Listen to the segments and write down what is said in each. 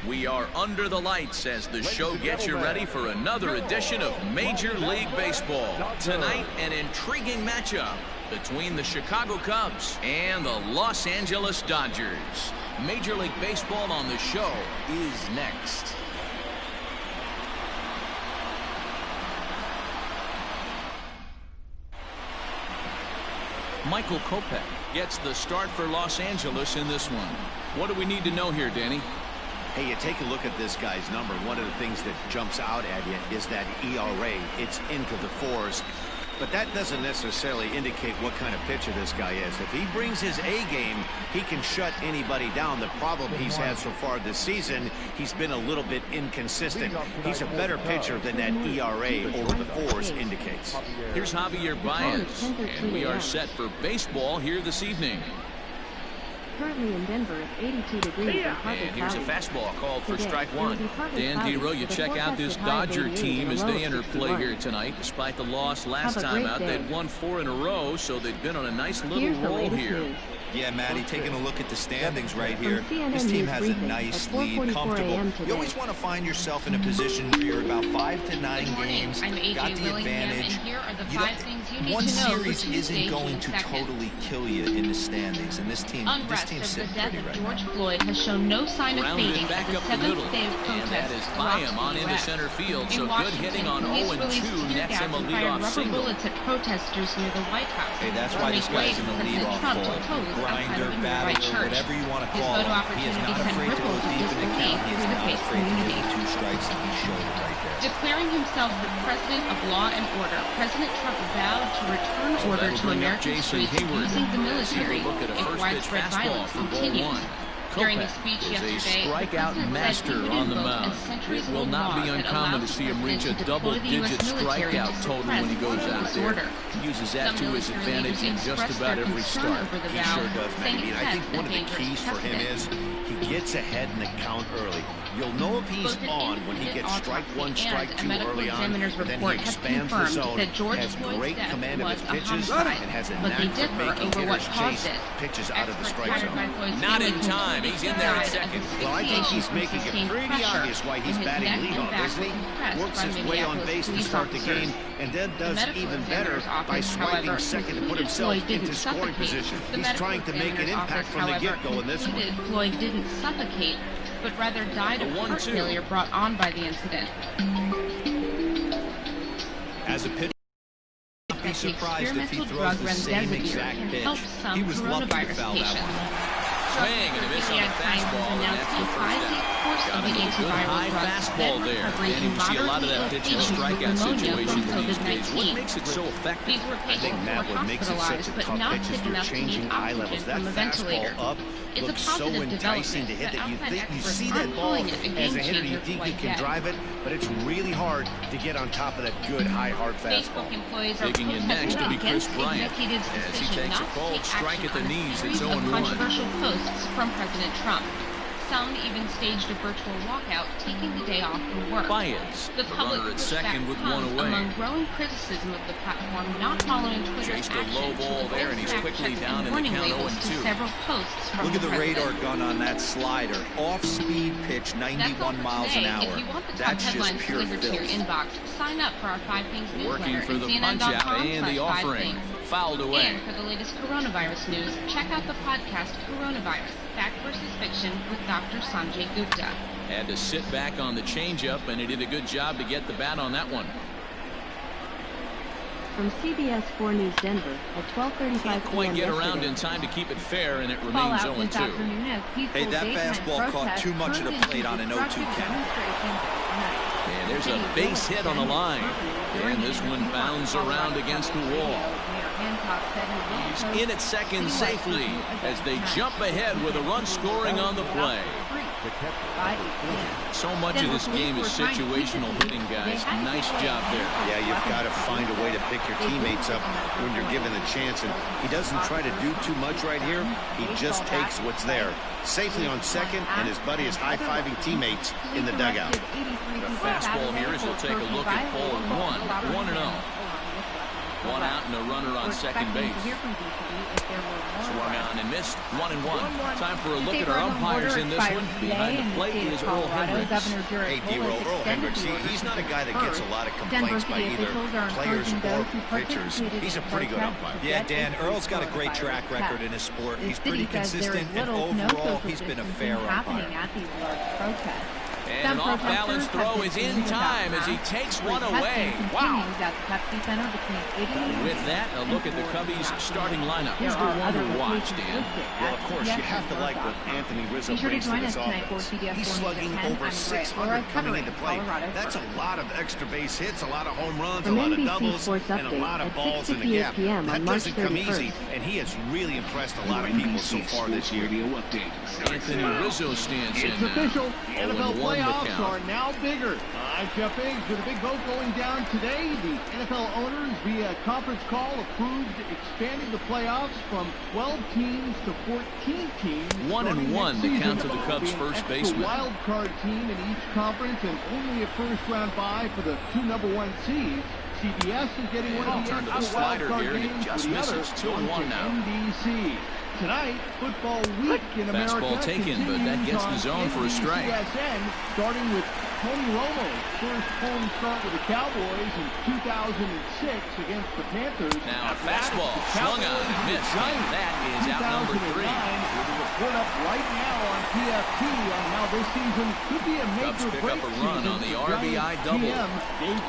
We are under the lights as the show gets you ready for another edition of Major League Baseball. Tonight, an intriguing matchup between the Chicago Cubs and the Los Angeles Dodgers. Major League Baseball on the show is next. Michael Kopech gets the start for Los Angeles in this one. What do we need to know here, Danny? Hey, you take a look at this guy's number. One of the things that jumps out at you is that ERA. It's into the fours. But that doesn't necessarily indicate what kind of pitcher this guy is. If he brings his A game, he can shut anybody down. The problem he's had so far this season, he's been a little bit inconsistent. He's a better pitcher than that ERA over the fours indicates. Here's Javier Baez, and we are set for baseball here this evening. Currently in Denver, it's 82 degrees. And here's a fastball called for strike one. Dan Dero, you check out this Dodger team as they enter play here tonight. Despite the loss last time out, they'd won 4 in a row, so they've been on a nice little roll here. Yeah, Matty, taking a look at the standings right here. This team has a nice lead, comfortable. You always want to find yourself in a position where you're about 5 to 9 games, got the advantage. One series isn't going to totally kill you in the standings, and this team's sitting pretty right now. George Floyd has shown no sign of fading at the 7th day of And that is protest Byam on into center field, so good hitting on 0-2 nets him a leadoff single. Bullets at protesters near the White House. Hey, that's why this guy's in the leadoff role. Grinder, battler, whatever you want to call him. He is not afraid to go deep in the count. He is not afraid to give the 2 strikes, and he showed it right there. Declaring himself the president of law and order, President Trump vowed to return order to American streets using the military if widespread violence continues. During a speech yesterday, a strikeout master on the mound. It will not be uncommon to see him reach a double-digit strikeout total when he goes out there. He uses that to his advantage in just about every start. He sure does, Matty. And I think one of the keys for him is he gets ahead in the count early. You'll know if he's on when he gets strike 1, strike 2 early on, and then he expands the zone, has great command of his pitches, and has a knack for making hitters chase pitches out of the strike zone. Not in time. He's in there at second. Well, I think he's making it pretty obvious why he's batting leadoff, isn't he? Works his way on base to start the game, and then does even better by swiping second to put himself into scoring position. He's trying to make an impact from the get-go in this one. Floyd didn't suffocate, but rather died of heart failure brought on by the incident. As a pitcher, I'd be surprised if he throws the same exact pitch. He was lucky to foul that one. Swing and a miss on the fastball, and that's the first out. Got a good high fastball there. And you see a lot of that pitch in strikeout situations these days. What makes it so effective? I think, Matt, what makes it such a tough pitch is you're changing eye levels. That fastball up looks so enticing to hit that you see that ball as a hitter, you think you can drive it, but it's really hard to get on top of that good high hard fastball. Digging in next to be Chris Bryant as he takes a cold strike at the knees. It's 0-1. Controversial posts from President Trump. Some even staged a virtual walkout, taking the day off from work. Baez, the runner at second with 1 away. Among growing criticism of the platform not following Twitter's chased a low ball there, and he's quickly down in the count 0-2. Several posts from Look at the radar president. gun on that slider. Off-speed pitch, 91 miles an hour. If you want the top That's just headlines pure delivered to your filth. inbox, sign up for our 5 Things Working newsletter for at the punch-out and the CNN.com/5 offering. things. Fouled away. And for the latest coronavirus news, check out the podcast Coronavirus, Fact versus Fiction with Dr. Sanjay Gupta. Had to sit back on the changeup, and he did a good job to get the bat on that one. From CBS 4 News Denver at 12:35 Can't quite p.m. get around yesterday. in time to keep it fair, and it remains Fallout 0-2. this afternoon as peaceful Hey, that daytime fastball caught protests too much of the turned plate into on an 0-2 destructive count. demonstrations tonight. And there's a base hit on the line. And this one bounds around against the wall. He's in at second safely as they jump ahead with a run scoring on the play. So much of this game is situational hitting, guys. Nice job there. Yeah, you've got to find a way to pick your teammates up when you're given the chance, and he doesn't try to do too much right here. He just takes what's there. Safely on second, and his buddy is high-fiving teammates in the dugout. The fastball here as he'll take a look at ball 1, 1-0. One out and a runner on second base. Swung on and missed. 1-1. Time for a look at our umpires in this one. Behind the plate is Earl Hendricks. Hey, D-Roll, Earl Hendricks, he's not a guy that gets a lot of complaints by either players or pitchers. He's a pretty good umpire. Yeah, Dan, Earl's got a great track record in his sport. He's pretty consistent, and overall, he's been a fair umpire. And an off-balance throw is in time as he takes one away. Wow. With that, a look at the Cubbies' starting lineup. Who's the one to watch, Dan? Well, of course, you have to like what Anthony Rizzo brings to this offense. He's slugging over 600 coming into play. That's a lot of extra base hits, a lot of home runs, a lot of doubles, and a lot of balls in the gap. That doesn't come easy, and he has really impressed a lot of people so far this year. Anthony Rizzo stands in now. It's official. NFL playoffs are now bigger. I'm Jeff Biggs with a big vote going down today. The NFL owners, via conference call, approved expanding the playoffs from 12 teams to 14 teams. 1-1 the count to the Cubs' first baseman. Wild card team in each conference, and only a first-round bye for the 2 #1 seeds. CBS is getting one of the turn to the slider here, and it just misses. 2-1 now. NBC. Tonight, football week in America. Fastball taken, but that gets the zone for a strike. Starting with Tony Romo's first home start with the Cowboys in 2006 against the Panthers. Now a fastball swung on and missed. That is out number 3. With a report up right now on PFT on how this season could be a Cubs pick up a run on the RBI double.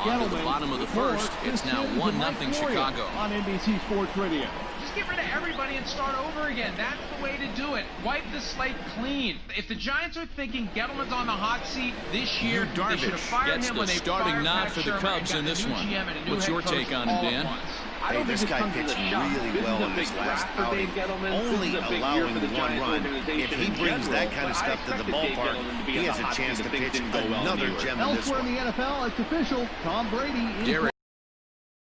On to the bottom of the first. It's now 1-0 Chicago. On NBC Sports Radio. Just get rid of everybody and start over again. That's the way to do it. Wipe the slate clean. If the Giants are thinking Gettleman's on the hot seat this year, they should have fired him when they starting nod for the Cubs in this one. What's your take on it, Dan? Hey, this guy pitched really well in this last outing, only allowing 1 run. If he brings that kind of stuff to the ballpark, he has a chance to pitch another gem in this one. Elsewhere in the NFL, it's official. Tom Brady is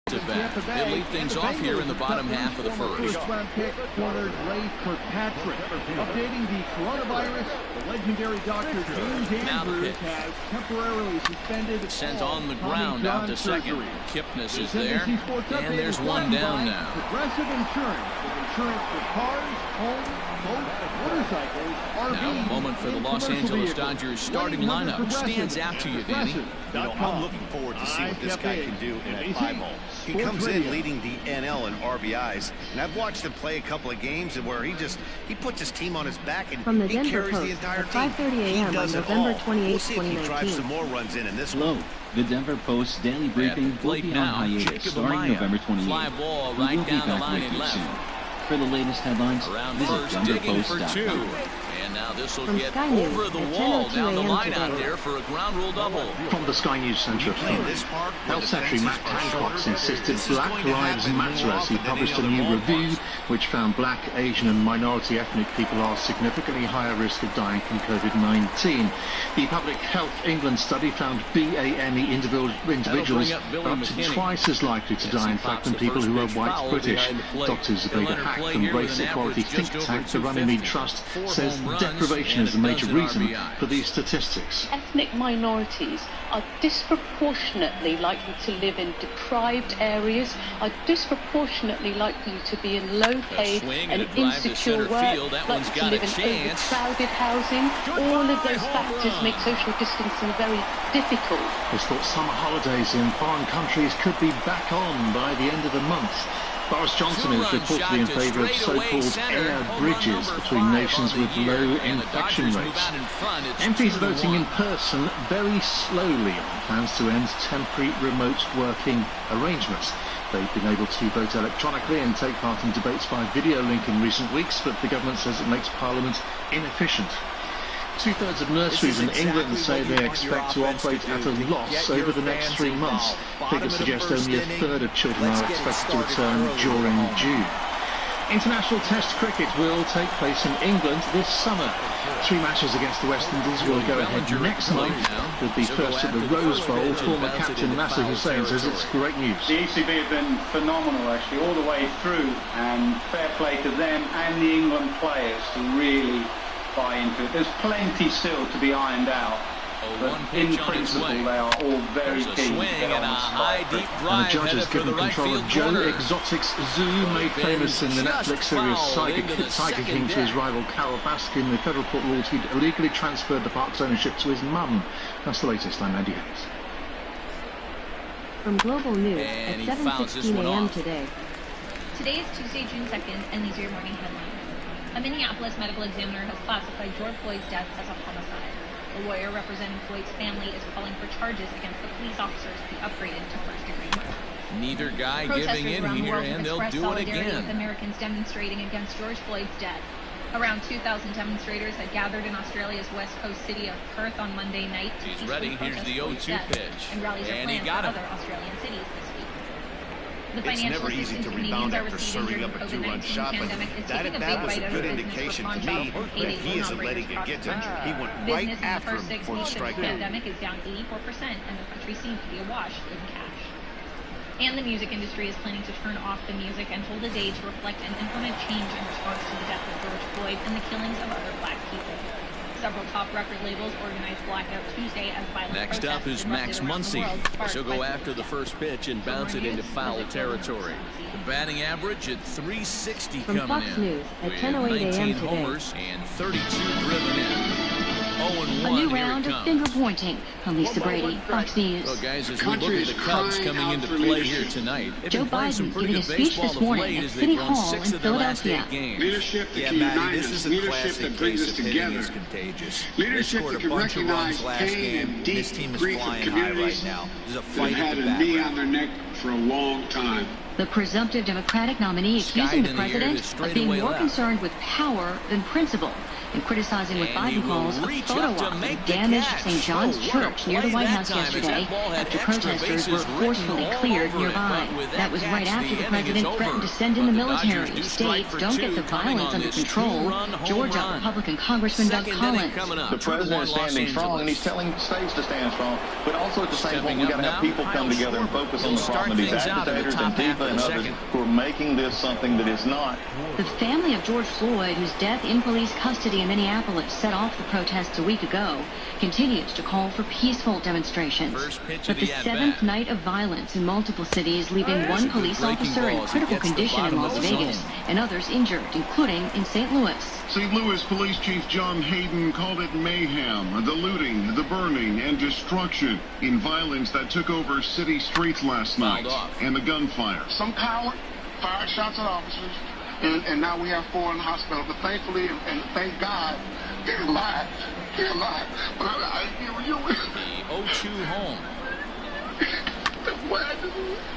They lead things off here in the bottom half of the first. First-round pick, corner Ray Kirkpatrick. Updating the coronavirus, the legendary Dr. James Andrews has temporarily suspended. Sent on the ground out to second. Kipnis is there, and there's one down now. Progressive Insurance, with insurance for cars, homes, boats, and motorcycles, RVs. Now a moment for the Los Angeles Dodgers starting lineup. Stands out to you, Danny? You know, I'm looking forward to see what this guy can do in that 5-hole. He comes in leading the NL in RBIs, and I've watched him play a couple of games where he puts his team on his back and he carries the entire team. 5:30 a.m. on November 28, we'll see if he 2019. drives some more runs in this Hello. one. The Denver Post's daily briefing will be on hiatus starting November 28th. Fly ball We right will be down the back line with and you left. soon. For the latest headlines, Around visit first, digging for 2. denverpost.com. And now this will From get Sky News over the at wall 10:02 down the a.m. line out today. there for a ground rule double. From the Sky News Centre of Stories, Health Secretary Matt Hancock insisted Black Lives Matter as he published a new review which found black, Asian and minority ethnic people are significantly higher risk of dying from COVID-19. The Public Health England study found BAME individuals are up to twice as likely to die in fact than people who are white British. Dr. Zubaida Haq from Race Equality think tank the Runnymede Trust says deprivation is a major reason for these statistics. Ethnic minorities are disproportionately likely to live in deprived areas, are disproportionately likely to be in low-paid and insecure work, likely to live in overcrowded housing. All of those factors make social distancing very difficult. It's thought summer holidays in foreign countries could be back on by the end of the month. Boris Johnson is reportedly in favour of so-called air bridges between nations with low infection rates. MPs are voting in person very slowly on plans to end temporary remote working arrangements. They've been able to vote electronically and take part in debates by video link in recent weeks, but the government says it makes Parliament inefficient. 2/3 of nurseries in England say they expect to operate at a loss over the next 3 months. Figures suggest only 1/3 of children are expected to return during June. International Test cricket will take place in England this summer. 3 matches against the West Indies will go ahead next month, with the first at the Rose Bowl. Former captain Nasser Hussain says it's great news. The ECB have been phenomenal actually all the way through, and fair play to them and the England players to really buy into it. There's plenty still to be ironed out, But in principle, they are all very keen to get on the strike. And the judges given control of Joe Exotic's Zoo, made famous in the Netflix series Tiger King to his rival Carol Baskin. The federal court ruled he'd illegally transferred the park's ownership to his mum. That's the latest. I'm Andy Hayes. From Global News at 7:16 a.m. today. Today is Tuesday, June 2nd, and these are your morning headlines. A Minneapolis medical examiner has classified George Floyd's death as a homicide. A lawyer representing Floyd's family is calling for charges against the police officers to be upgraded to first-degree murder. Neither guy giving in here, and they'll do it again. With Americans demonstrating against George Floyd's death. Around 2,000 demonstrators had gathered in Australia's west coast city of Perth on Monday night to He's ready. Here's the 0-2 pitch. And rallies are planned for other Australian cities this week. The it's never easy to rebound after serving up a two-run shot, but that was a good indication to me that he isn't letting it get to him. He went right after him before the strike. The pandemic is down 84%, and the country seems to be awash in cash. And the music industry is planning to turn off the music and hold a day to reflect and implement change in response to the death of George Floyd and the killings of other black people. Several top record labels organized Blackout Tuesday as violent Next up is Max Muncy. She'll go after the first pitch and bounce it into foul territory. The batting average at 360 coming Fox in. News at with 10:08 a.m. 19 today. homers and 32 driven in. 0-1, a new here round it of comes. finger pointing. I'm Lisa Brady, Fox News. Well, guys, as we look at the Cubs coming into play here tonight, Joe Biden giving a speech this morning at City Hall in Philadelphia. Leadership that yeah, can Matty, unite this us. is a Leadership classic that brings case us of hitting together. is contagious. Leadership they scored that a can bunch of recognize runs last pain game. and deep This team is grief of flying high right communities now. There's a that fight have at the had a knee on back. their neck for a long time. The presumptive Democratic nominee accusing the president of being more concerned with power than principle, and criticizing what Biden calls a photo op of the damaged St. John's Church near the White House yesterday after protesters were forcefully cleared nearby. That was right after the president threatened to send in the military if states don't get the violence under control. Georgia Republican Congressman Doug Collins. The president is standing strong, and he's telling states to stand strong, but also at the same point, we've got to have people come together and focus on the problem of these agitators, Antifa, and others who are making this something that is not. The family of George Floyd, whose death in police custody in Minneapolis set off the protests a week ago, continues to call for peaceful demonstrations. But the seventh night of violence in multiple cities, leaving one police officer in critical condition in Las Vegas and others injured, including in St. Louis. St. Louis Police Chief John Hayden called it mayhem, the looting, the burning, and destruction in violence that took over city streets last night, and the gunfire. Some coward fired shots at officers, and now we have 4 in the hospital. But thankfully, and thank God, they're alive. They're alive. But the 0-2 home.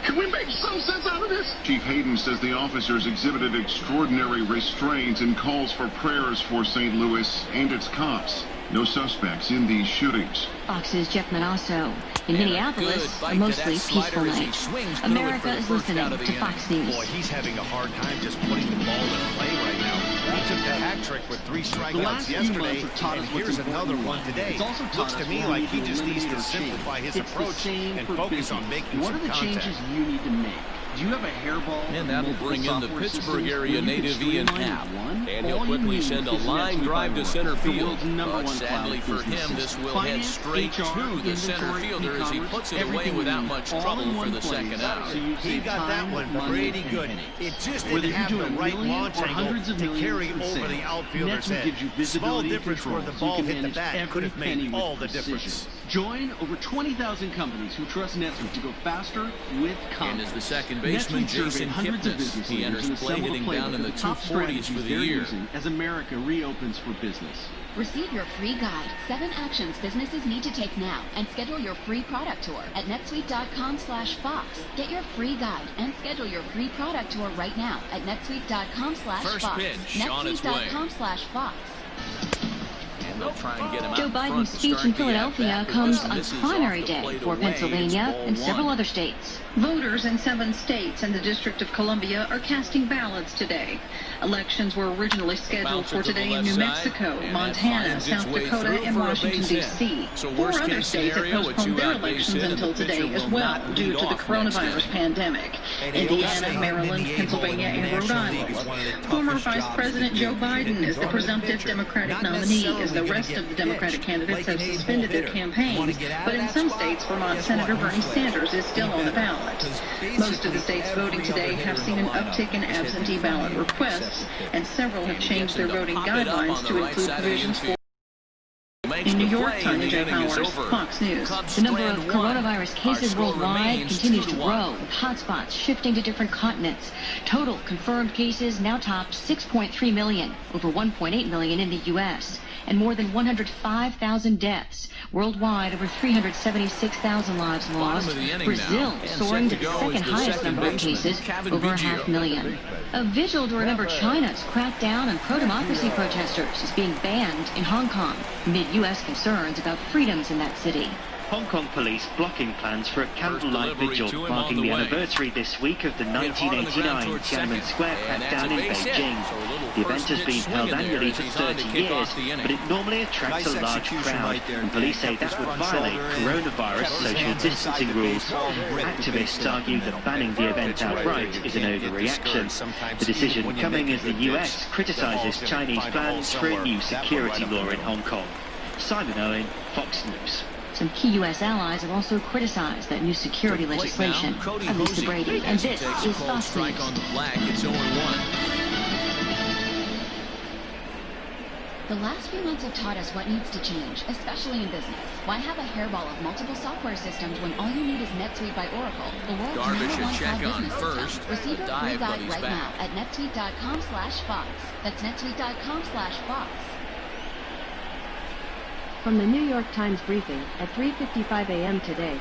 Can we make some sense out of this? Chief Hayden says the officers exhibited extraordinary restraint and calls for prayers for St. Louis and its cops. No suspects in these shootings. Fox's Jeff Manasso. In Minneapolis, a mostly peaceful night. America is listening to Fox News. Boy, he's having a hard time just putting the ball in play right now. He took the hat trick with 3 strikeouts yesterday, and here's another one today. Looks to me like he just needs to simplify his approach and focus on making some contact. What are the changes you need to make? Do you have a hairball? And that'll bring in the Pittsburgh area native Ian Happ. And he'll quickly send a line drive to center field. But sadly for him, this will head straight to the center fielder as he puts it away without much trouble for the second out. He got that one pretty good. It just didn't have the right launch angle to carry over the outfielder's head. Small difference where the ball hit the bat could have made all the difference. Join over 20,000 companies who trust NetSuite to go faster with confidence. And as the second baseman, Jason Kipnis, he enters play hitting down in the 240s for the year. As America reopens for business. Receive your free guide, 7 actions businesses need to take now, and schedule your free product tour at netsuite.com/Fox. Get your free guide and schedule your free product tour right now at netsuite.com/Fox. First pitch on its way. netsuite.com/Fox. Joe Biden's speech in Philadelphia comes on primary day for Pennsylvania and several other states. Voters in 7 states and the District of Columbia are casting ballots today. Elections were originally scheduled for today in New Mexico, Montana, South Dakota, and Washington, D.C. 4 other states have postponed their elections until today as well due to the coronavirus pandemic. Indiana, Maryland, Pennsylvania, and Rhode Island. Former Vice President Joe Biden is the presumptive Democratic nominee as the rest of the Democratic candidates have suspended their campaigns, but in some states, Vermont Senator Bernie Sanders is still on the ballot. Most of the states voting today have seen an uptick in absentee ballot requests, and several have changed their voting guidelines to include provisions for. In New York, Tanya J. Powers, Fox News. The number of coronavirus cases worldwide continues to grow, with hotspots shifting to different continents. Total confirmed cases now top 6.3 million, over 1.8 million in the U.S., and more than 105,000 deaths. Worldwide, over 376,000 lives lost. Brazil soaring to the second highest number of cases, over 500,000. A vigil to remember China's crackdown on pro-democracy protesters is being banned in Hong Kong, amid U.S. concerns about freedoms in that city. Hong Kong police blocking plans for a candlelight vigil marking the anniversary this week of the 1989 Tiananmen Square crackdown in Beijing. The event has been held annually for 30 years, but it normally attracts a large crowd, and police say that would violate coronavirus social distancing rules. Activists argue that banning the event outright is an overreaction. The decision coming as the US criticizes Chinese plans for a new security law in Hong Kong. Simon Owen, Fox News. Some key U.S. allies have also criticized that new security legislation. I'm Lisa Brady, and this is Fox News. The last few months have taught us what needs to change, especially in business. Why have a hairball of multiple software systems when all you need is NetSuite by Oracle, the world's #1 cloud business system? Receive your free guide right now at netsuite.com/Fox. That's netsuite.com/Fox. From the New York Times briefing at 3:55 a.m. today.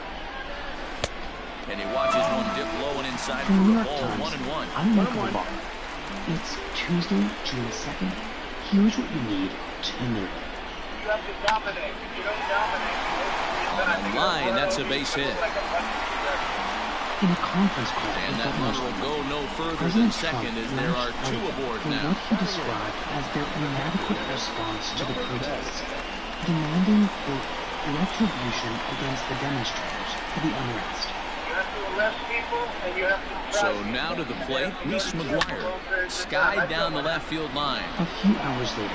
And he watches one dip low and inside for the New York Times. 1-1. I'm Michael Barr. It's Tuesday, June 2nd. Here's what you need to know. You have to dominate. If you don't dominate, on the line, that's a base hit. In a conference call, and that one will go no further than second as there are two aboard now. What he described as their inadequate response to the protests, demanding, quote, retribution against the demonstrators for the unrest. You have to arrest people and you have to... So now to the plate, Reese McGuire, skied down the left field line. A few hours later,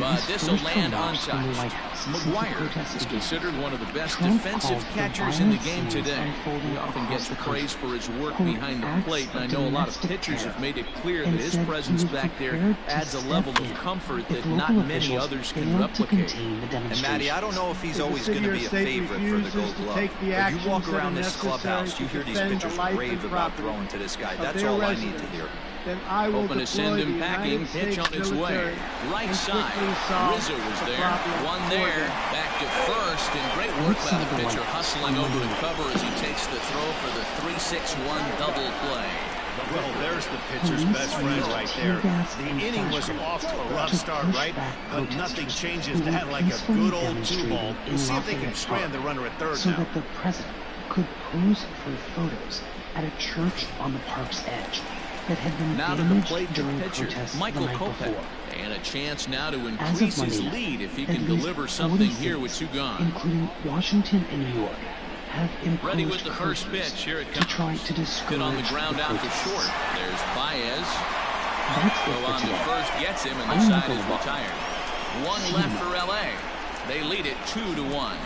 but this will land untouched. McGuire is considered one of the best defensive catchers in the game today. He often gets praise for his work behind the plate, and I know a lot of pitchers have made it clear that his presence back there adds a level of comfort that not many others can replicate. And Matty, I don't know if he's always going to be a favorite for the Gold Glove. But you walk around this clubhouse, you hear these pitchers rave about throwing to this guy. That's all I need to hear. Then I will open to send him packing, pitch on its way. Right side, Rizzo was there, one there, back to first, and great work by the pitcher, hustling over to cover as he takes the throw for the 3-6-1 double play. Well, there's the pitcher's best friend right there. The inning was off to a rough start, right? But nothing changes that like a good old two-ball. We'll see if they can strand the runner at third so now. that the president could pose for photos at a church on the park's edge that had been now to the plate during pitcher, protests Michael the night Kopech. before. And a chance now to increase his lead if he can deliver something here with two gone. Including Washington and New York, have imposed ready with the first pitch. Here it comes. To try to discourage hit on the ground out to short. There's Baez. Go on the first, gets him, and the side is retired. One left for LA. They lead it 2-1.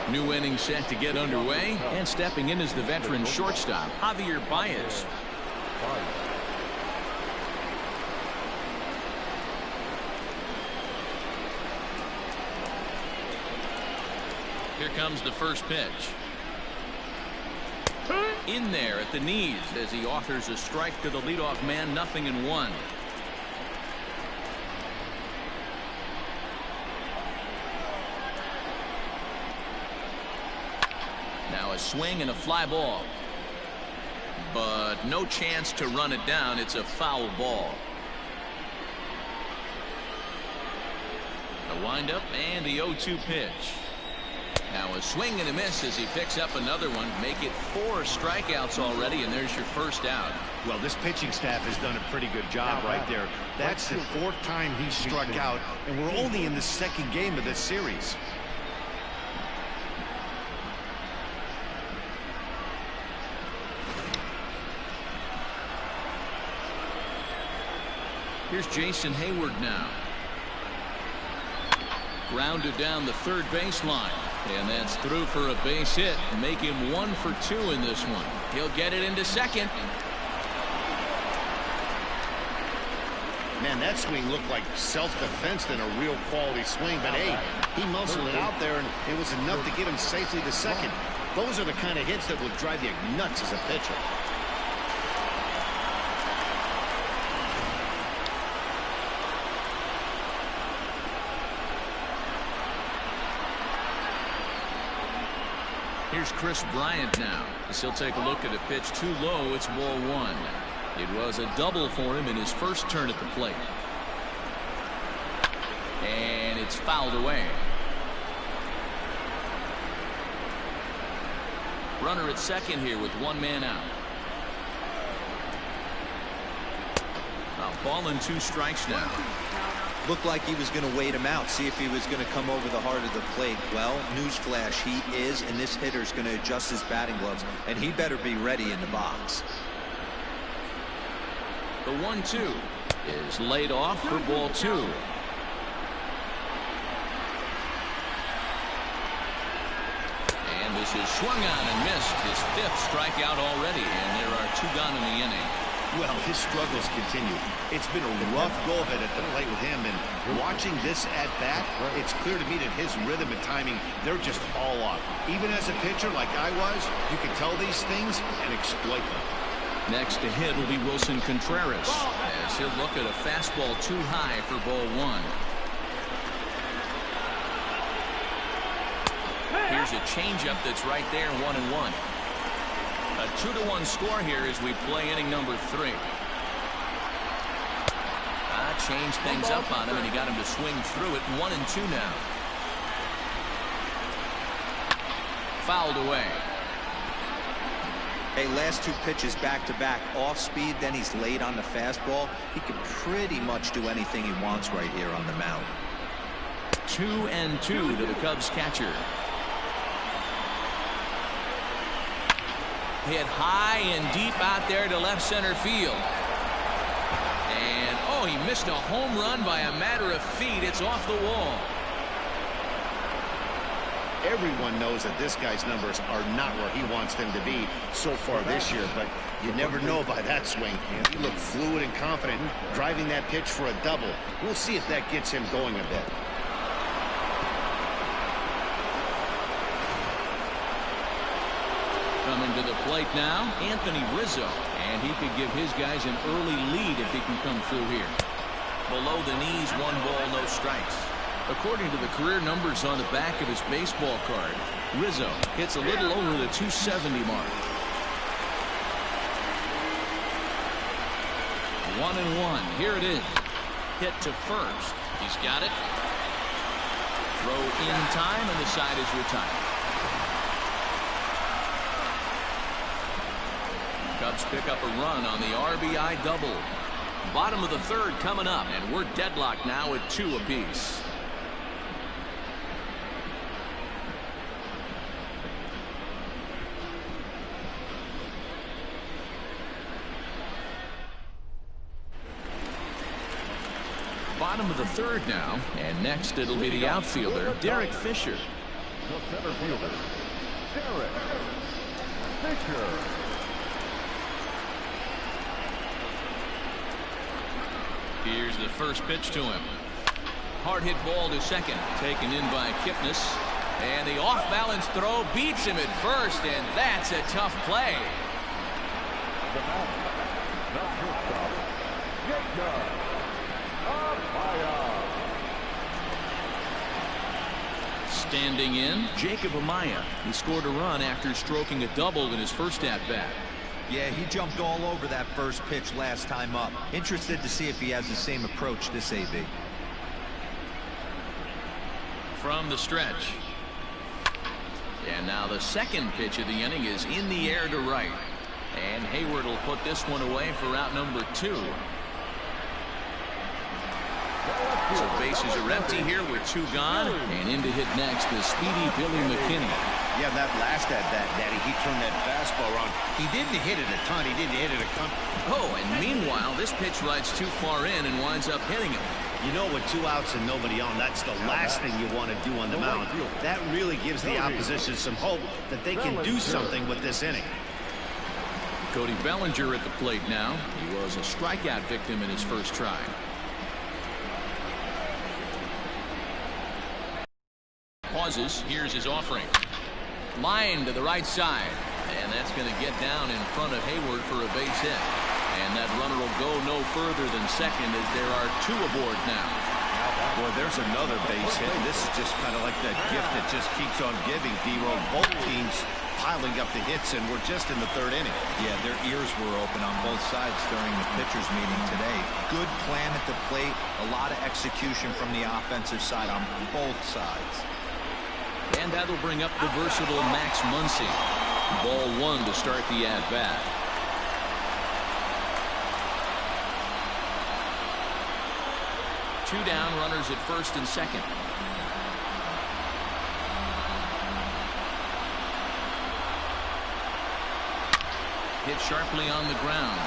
New inning set to get underway, and stepping in is the veteran shortstop, Javier Baez. Here comes the first pitch. In there at the knees as he offers a strike to the leadoff man, 0-1. Now a swing and a fly ball. But no chance to run it down. It's a foul ball. A windup and the 0-2 pitch. Now a swing and a miss as he picks up another one. Make it 4 strikeouts already, and there's your first out. Well, this pitching staff has done a pretty good job right there. That's the 4th time he struck out, and we're only in the 2nd game of this series. Here's Jason Hayward now. Grounded down the third baseline. And that's through for a base hit. Make him 1 for 2 in this one. He'll get it into second. Man, that swing looked like self-defense than a real quality swing. But, hey, he muscled it out there, and it was enough to get him safely to second. Those are the kind of hits that will drive you nuts as a pitcher. Here's Chris Bryant now, as he'll take a look at a pitch too low. It's ball 1. It was a double for him in his first turn at the plate. And it's fouled away. Runner at second here with 1 man out. A ball and 2 strikes now. Looked like he was going to wait him out, see if he was going to come over the heart of the plate. Well, newsflash, he is, and this hitter's going to adjust his batting gloves, and he better be ready in the box. The 1-2 is laid off for ball 2. And this is swung on and missed. His 5th strikeout already, and there are 2 gone in the inning. Well, his struggles continue. It's been a rough go of it at the plate with him, and watching this at bat, it's clear to me that his rhythm and timing, they're just all off. Even as a pitcher like I was, you can tell these things and exploit them. Next to hit will be Wilson Contreras, as he'll look at a fastball too high for ball 1. Here's a changeup that's right there, 1-1. A 2-1 score here as we play inning number 3. Changed things up on him, and he got him to swing through it. 1-2 now. Fouled away. Hey, last 2 pitches back-to-back, off speed, then he's late on the fastball. He can pretty much do anything he wants right here on the mound. 2-2 to the Cubs catcher. Hit high and deep out there to left center field. And, oh, he missed a home run by a matter of feet. It's off the wall. Everyone knows that this guy's numbers are not where he wants them to be so far this year, but you never know by that swing. He looked fluid and confident, driving that pitch for a double. We'll see if that gets him going a bit. Coming to the plate now, Anthony Rizzo, and he could give his guys an early lead if he can come through here. Below the knees, 1 ball, no strikes. According to the career numbers on the back of his baseball card, Rizzo hits a little over the 270 mark. 1-1. Here it is. Hit to first. He's got it. Throw in time, and the side is retired. Cubs pick up a run on the RBI double. Bottom of the 3rd coming up, and we're deadlocked now at 2 apiece. Bottom of the 3rd now, and next it'll be the outfielder, Derek Fisher. The center fielder, Derek Fisher. Here's the first pitch to him. Hard hit ball to second, taken in by Kipnis. And the off-balance throw beats him at first, and that's a tough play. The man, the shortstop, Jacob Amaya. Standing in, Jacob Amaya. He scored a run after stroking a double in his first at-bat. Yeah, he jumped all over that first pitch last time up. Interested to see if he has the same approach this AB. From the stretch. And now the second pitch of the inning is in the air to right. And Hayward will put this one away for out number 2. So bases are empty here with 2 gone. And in to hit next is speedy Billy McKinney. Yeah, that last at-bat, Daddy, he turned that fastball around. He didn't hit it a ton. He didn't hit it a ton. Oh, and meanwhile, this pitch rides too far in and winds up hitting him. You know, with 2 outs and nobody on, that's the last thing you want to do on the mound. That really gives the opposition some hope that they can do something with this inning. Cody Bellinger at the plate now. He was a strikeout victim in his first try. Pauses. Here's his offering. Line to the right side. And that's going to get down in front of Hayward for a base hit. And that runner will go no further than second as there are 2 aboard now. Boy, there's another base hit. This is just kind of like that gift that just keeps on giving, D-Roll. Both teams piling up the hits, and we're just in the 3rd inning. Yeah, their ears were open on both sides during the pitchers meeting today. Good plan at the plate, a lot of execution from the offensive side on both sides. And that'll bring up the versatile Max Muncy. Ball 1 to start the at-bat. Two down, runners at first and second. Hit sharply on the ground.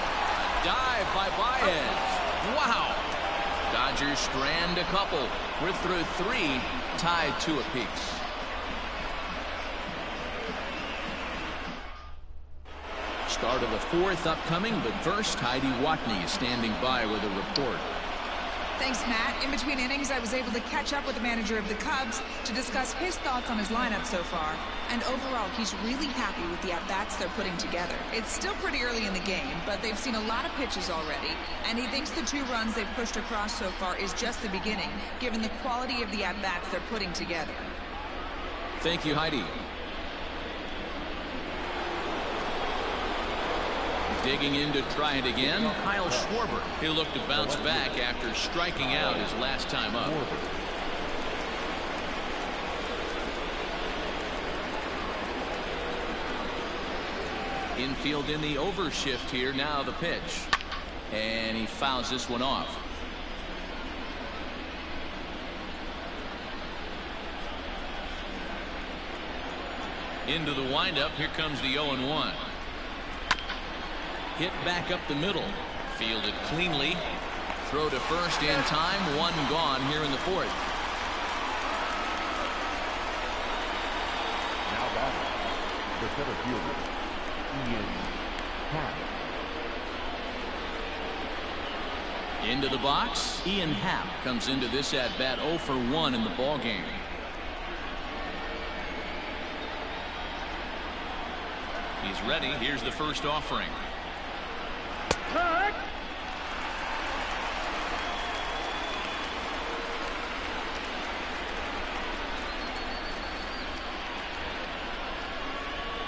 Dive by Baez. Wow. Dodgers strand a couple. We're through 3, tied 2 apiece. Start of the 4th upcoming, but first Heidi Watney is standing by with a report. Thanks, Matt. In between innings, I was able to catch up with the manager of the Cubs to discuss his thoughts on his lineup so far. And overall, he's really happy with the at-bats they're putting together. It's still pretty early in the game, but they've seen a lot of pitches already. And he thinks the 2 runs they've pushed across so far is just the beginning, given the quality of the at-bats they're putting together. Thank you, Heidi. Digging in to try it again, Kyle Schwarber. He'll look to bounce back after striking out his last time up. Infield in the overshift here. Now the pitch. And he fouls this one off. Into the windup. Here comes the 0-1. Hit back up the middle. Fielded cleanly. Throw to first in time. 1 gone here in the 4th. Now batting, the center fielder, Ian Happ. Into the box. Ian Happ comes into this at bat 0 for 1 in the ball game. He's ready. Here's the first offering.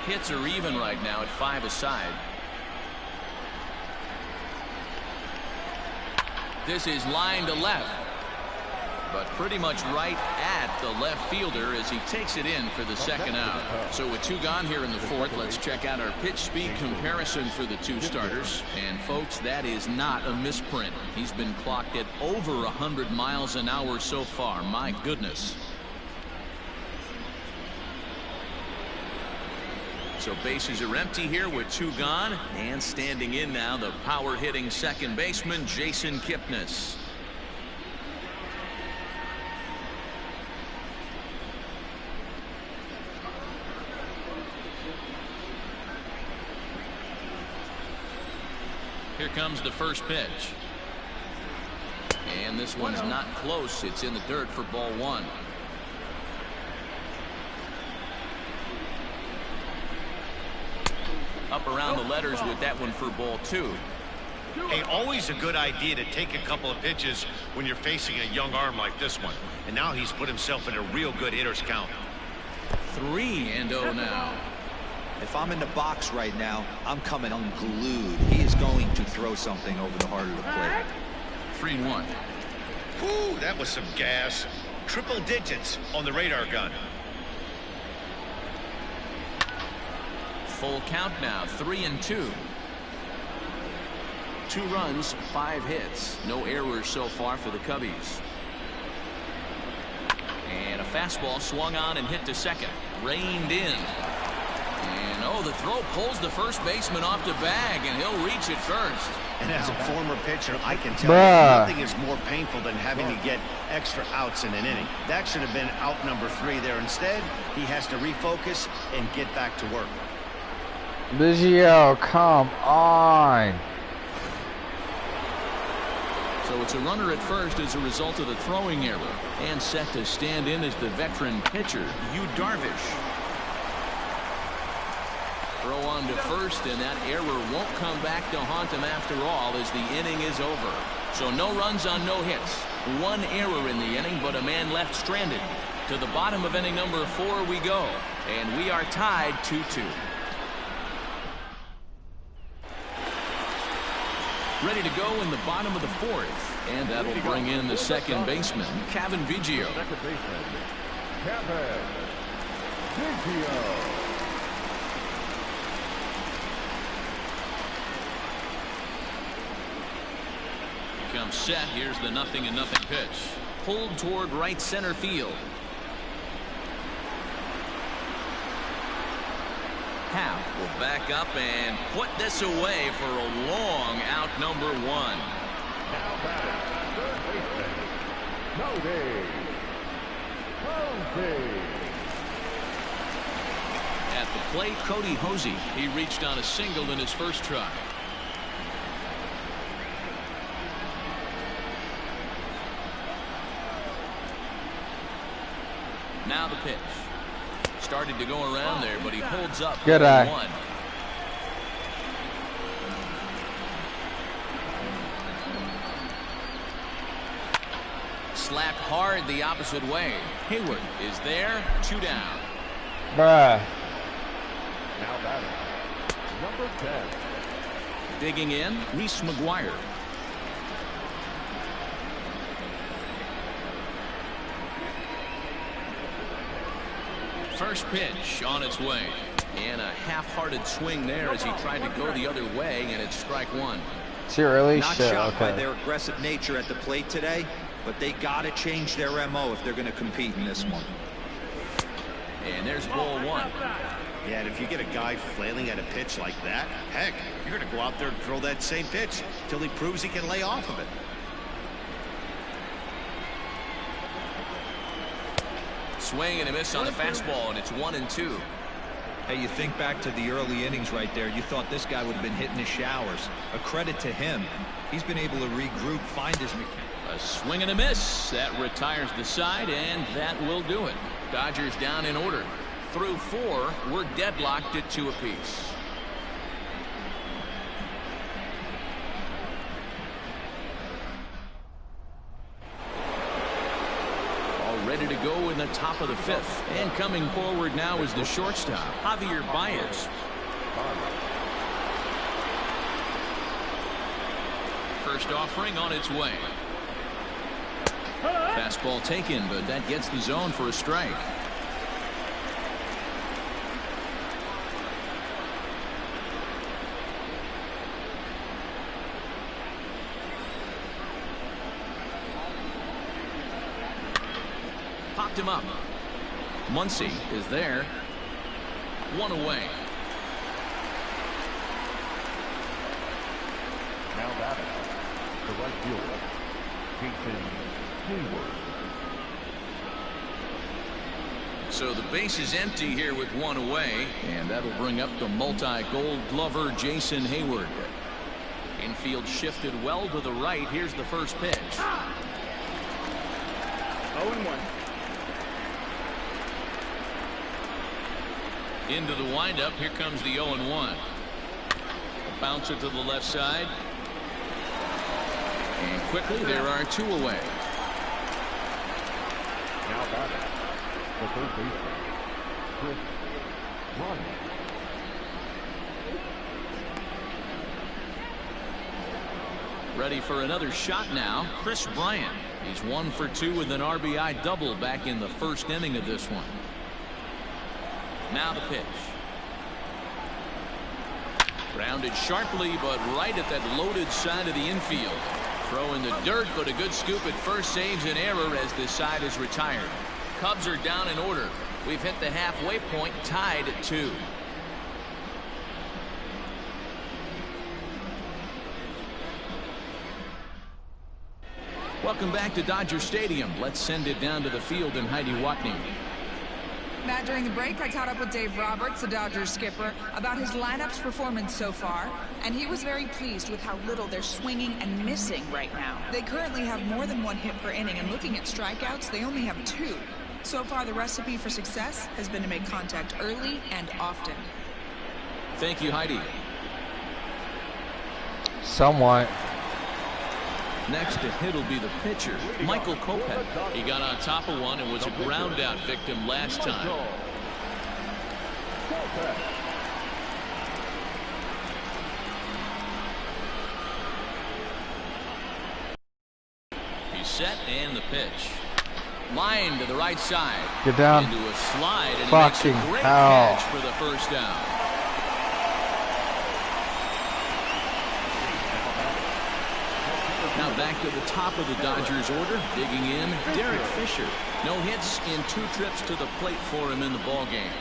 Hits are even right now at 5 aside. This is line to left, but pretty much right at the left fielder as he takes it in for the 2nd out. So with 2 gone here in the 4th, let's check out our pitch speed comparison for the 2 starters. And folks, that is not a misprint. He's been clocked at over 100 miles an hour so far. My goodness. So bases are empty here with 2 gone, and standing in now the power hitting second baseman Jason Kipnis. Here comes the first pitch. And this one's not close. It's in the dirt for ball 1. Up around the letters with that one for ball 2. Hey, always a good idea to take a couple of pitches when you're facing a young arm like this one. And now he's put himself in a real good hitter's count. 3-0 now. If I'm in the box right now, I'm coming unglued. He is going to throw something over the heart of the plate. 3-1. Ooh, that was some gas. Triple digits on the radar gun. Full count now, 3-2. 2 runs, 5 hits. No errors so far for the Cubbies. And a fastball swung on and hit to second. Reined in. And, oh, the throw pulls the first baseman off the bag, and he'll reach it first. And as a former pitcher, I can tell you nothing is more painful than having to get extra outs in an inning. That should have been out number 3 there. Instead, he has to refocus and get back to work. Biggio, come on. So it's a runner at first as a result of the throwing error. And set to stand in as the veteran pitcher, Yu Darvish. Throw on to first, and that error won't come back to haunt him after all as the inning is over. So no runs on no hits. 1 error in the inning, but a man left stranded. To the bottom of inning number 4 we go, and we are tied 2-2. Ready to go in the bottom of the 4th, and that'll bring in the second baseman, Cavan Biggio. Second baseman, Cavan Biggio. Comes set. Here's the 0-0 pitch. Pulled toward right center field. Howe will back up and put this away for a long out number 1. Now batting, third baseman, Cody. At the plate, Cody Hosey. He reached on a single in his first try. Now the pitch. Started to go around there, but he holds up. Good eye. 1. Slapped hard the opposite way. Hayward is there. 2 down. Bruh. Now batting, number 10. Digging in, Reese McGuire. First pitch on its way. And a half-hearted swing there as he tried to go the other way, and it's strike 1. Too early? Not Shit, shocked okay. by their aggressive nature at the plate today, but they got to change their MO if they're going to compete in this one. And there's ball 1. Yeah, and if you get a guy flailing at a pitch like that, heck, you're going to go out there and throw that same pitch till he proves he can lay off of it. Swing and a miss on the fastball, and it's 1-2. Hey, you think back to the early innings right there. You thought this guy would have been hitting his showers. A credit to him. He's been able to regroup, find his mechanics. A swing and a miss. That retires the side, and that will do it. Dodgers down in order. Through 4, we're deadlocked at 2 apiece. Ready to go in the top of the 5th. And coming forward now is the shortstop, Javier Baez. First offering on its way. Fastball taken, but that gets the zone for a strike. Popped him up. Muncy is there. 1 away. Now batting, the right fielder, Jason Hayward. So the base is empty here with 1 away, and that'll bring up the multi-gold glover Jason Hayward. Infield shifted well to the right. Here's the first pitch. 0-1. Into the windup. Here comes the 0-1. Bouncer to the left side. And quickly there are 2 away. Now batting, the third baseman, Chris Bryant. Ready for another shot now. Chris Bryant. He's 1 for 2 with an RBI double back in the first inning of this one. Now the pitch. Grounded sharply, but right at that loaded side of the infield. Throw in the dirt, but a good scoop at first saves an error as this side is retired. Cubs are down in order. We've hit the halfway point, tied at 2. Welcome back to Dodger Stadium. Let's send it down to the field and Heidi Watney. Matt, during the break, I caught up with Dave Roberts, the Dodgers skipper, about his lineup's performance so far, and he was very pleased with how little they're swinging and missing right now. They currently have more than 1 hit per inning, and looking at strikeouts, they only have 2. So far, the recipe for success has been to make contact early and often. Thank you, Heidi. Somewhat. Next to hit will be the pitcher, Michael Kopech. He got on top of one and was a ground out victim last time. He's set and the pitch. Line to the right side. Get down. Into a slide and Fucking he makes a great hell. catch for the first down. Now back to the top of the Dodgers order, digging in, Derek Fisher. No hits in 2 trips to the plate for him in the ballgame.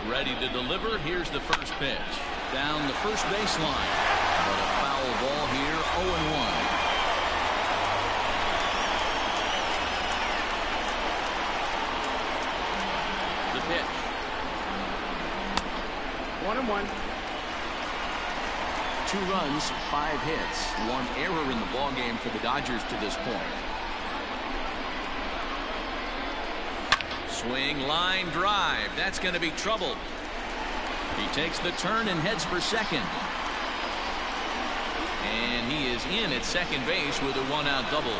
Ready to deliver. Here's the first pitch. Down the first baseline. But a foul ball here, 0-1. The pitch. 1-1. 2 runs, 5 hits, 1 error in the ballgame for the Dodgers to this point. Swing, line, drive. That's going to be trouble. He takes the turn and heads for second. And he is in at second base with a 1-out double.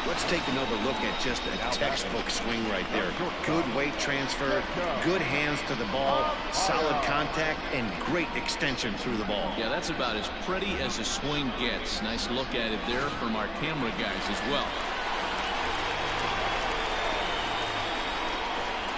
Let's take another look at just a textbook swing right there. Good weight transfer, good hands to the ball, solid contact, and great extension through the ball. Yeah, that's about as pretty as a swing gets. Nice look at it there from our camera guys as well.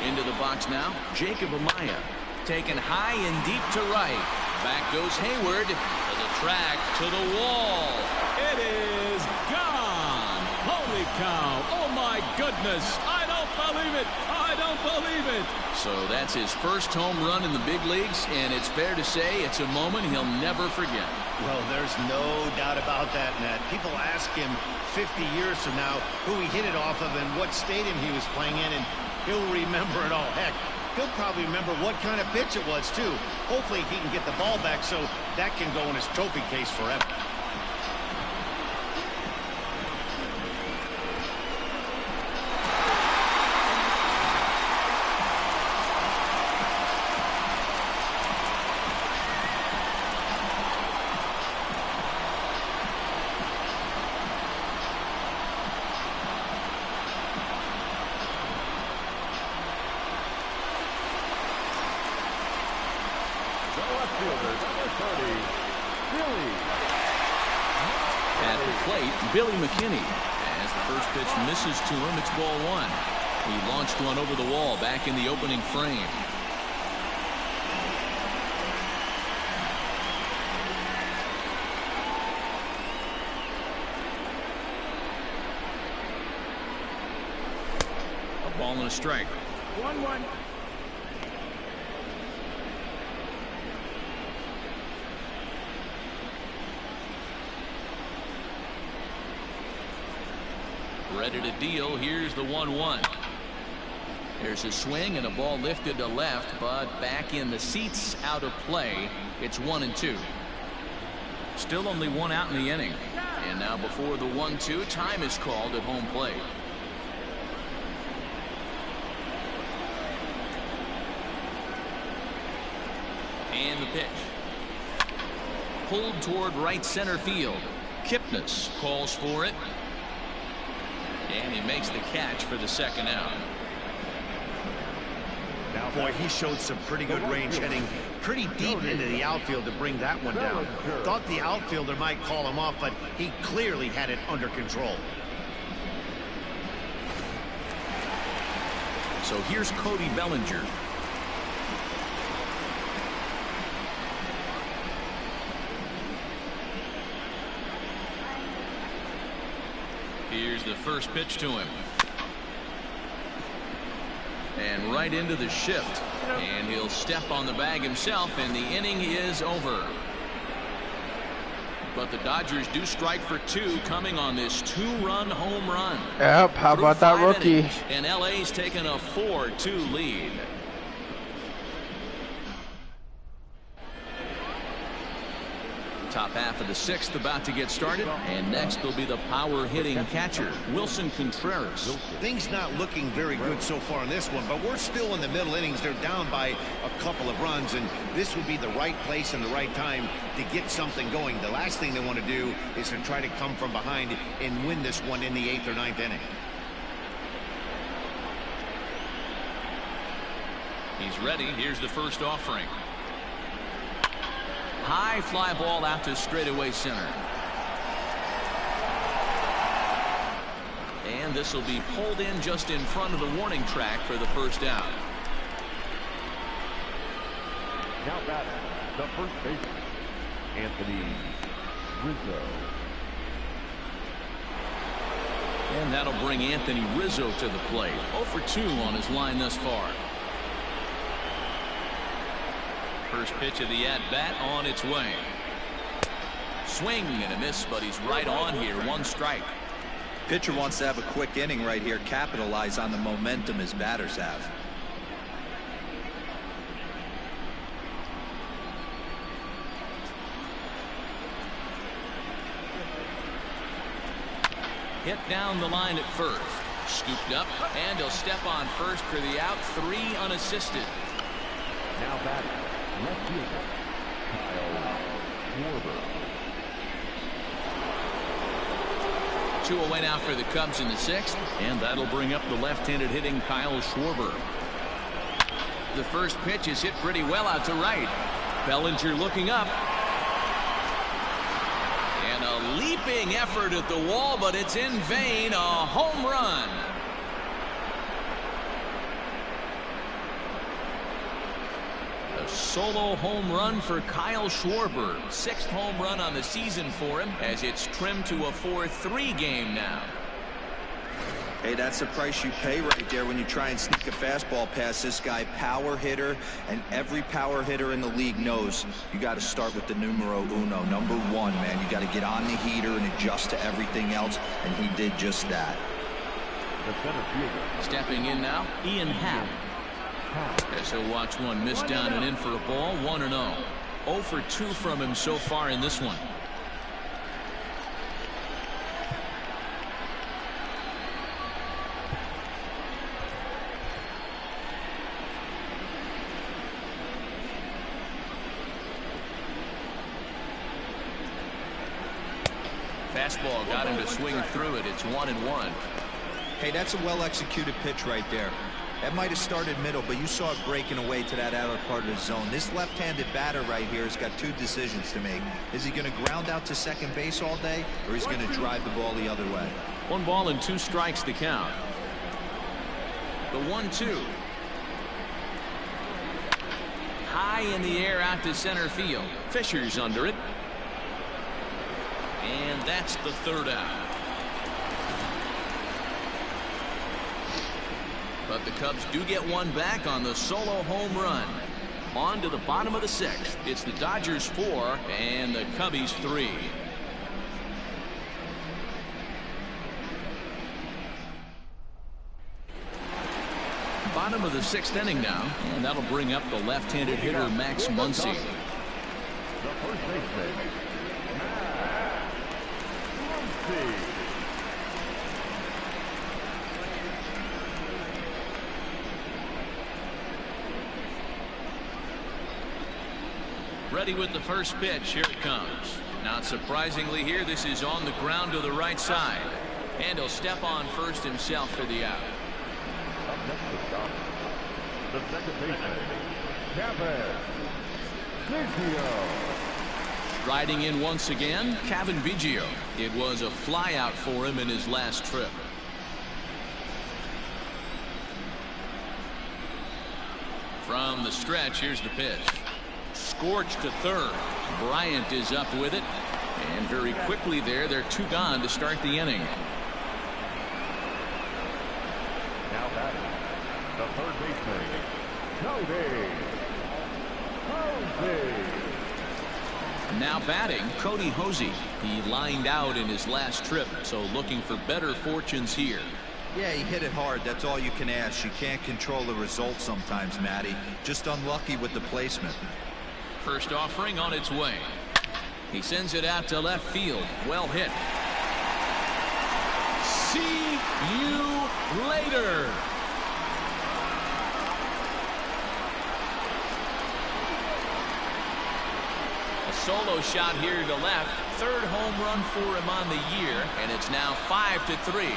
Into the box now, Jacob Amaya. Taken high and deep to right. Back goes Hayward to the track, to the wall. It is gone. Holy cow. Oh, my goodness. I don't believe it. I don't believe it. So that's his first home run in the big leagues, and it's fair to say it's a moment he'll never forget. Well, there's no doubt about that, Nat. People ask him 50 years from now who he hit it off of and what stadium he was playing in, and he'll remember it all. Heck, he'll probably remember what kind of pitch it was, too. Hopefully he can get the ball back so that can go in his trophy case forever. Billy McKinney. As the first pitch misses to him, it's ball 1. He launched one over the wall back in the opening frame. A ball and a strike. 1-1. Ready to deal. Here's the 1-1. There's a swing and a ball lifted to left, but back in the seats, out of play. It's 1-2. Still only 1 out in the inning. And now before the 1-2, time is called at home plate. And the pitch. Pulled toward right center field. Kipnis calls for it. And he makes the catch for the second out. Now, boy, he showed some pretty good range, heading pretty deep into the outfield to bring that one down. Thought the outfielder might call him off, but he clearly had it under control. So here's Cody Bellinger. Here's the first pitch to him. And right into the shift. And he'll step on the bag himself, and the inning is over. But the Dodgers do strike for 2 coming on this 2-run home run. Yep, how about that rookie? And LA's taken a 4-2 lead. Top half of the 6th about to get started, and next will be the power hitting catcher, Wilson Contreras. Things not looking very good so far in this one, but we're still in the middle innings. They're down by a couple of runs, and this would be the right place and the right time to get something going. The last thing they want to do is to try to come from behind and win this one in the 8th or 9th inning. He's ready. Here's the first offering. High fly ball out to straightaway center. And this will be pulled in just in front of the warning track for the first out. Now batting, the first baseman, Anthony Rizzo. And that'll bring Anthony Rizzo to the plate. 0 for 2 on his line thus far. First pitch of the at-bat on its way. Swing and a miss, but he's right on here. 1 strike. Pitcher wants to have a quick inning right here, capitalize on the momentum his batters have. Hit down the line at first. Scooped up, and he'll step on first for the out. 3 unassisted. Now batting, left fielder, Kyle Schwarber. 2 away now for the Cubs in the 6th, and that'll bring up the left-handed hitting Kyle Schwarber. The first pitch is hit pretty well out to right. Bellinger looking up. And a leaping effort at the wall, but it's in vain. A home run. A solo home run for Kyle Schwarber. 6th home run on the season for him, as it's trimmed to a 4-3 game now. Hey, that's the price you pay right there when you try and sneak a fastball past this guy. Power hitter, and every power hitter in the league knows you got to start with the numero uno, number 1, man. You got to get on the heater and adjust to everything else, and he did just that. The center fielder. Stepping in now, Ian Happ. As he'll watch one miss down and in for a ball. 1-0. 0 for 2 from him so far in this one. Fastball got him to swing through it. It's 1-1. Hey, that's a well-executed pitch right there. That might have started middle, but you saw it breaking away to that outer part of the zone. This left-handed batter right here has got 2 decisions to make. Is he going to ground out to second base all day, or is he going to drive the ball the other way? 1 ball and 2 strikes to count. The 1-2. High in the air out to center field. Fisher's under it. And that's the 3rd out. But the Cubs do get one back on the solo home run. On to the bottom of the 6th. It's the Dodgers 4 and the Cubbies 3. Bottom of the 6th inning now, and that'll bring up the left-handed hitter Max Muncy. The first baseman, Max Muncy. Ready with the first pitch. Here it comes. Not surprisingly here, this is on the ground to the right side. And he'll step on first himself for the out. Up next to stop, the second baseman, Cavan Biggio. Riding in once again, Cavan Biggio. It was a fly out for him in his last trip. From the stretch, here's the pitch. Scorched to third. Bryant is up with it. And very quickly there, they're 2 gone to start the inning. batting, the third baseman, Cody Hosey. Now batting, Cody Hosey. He lined out in his last trip, so looking for better fortunes here. Yeah, he hit it hard. That's all you can ask. You can't control the result sometimes, Matty. Just unlucky with the placement. First offering on its way. He sends it out to left field. Well hit. See you later. A solo shot here to left. Third home run for him on the year, and it's now 5-3.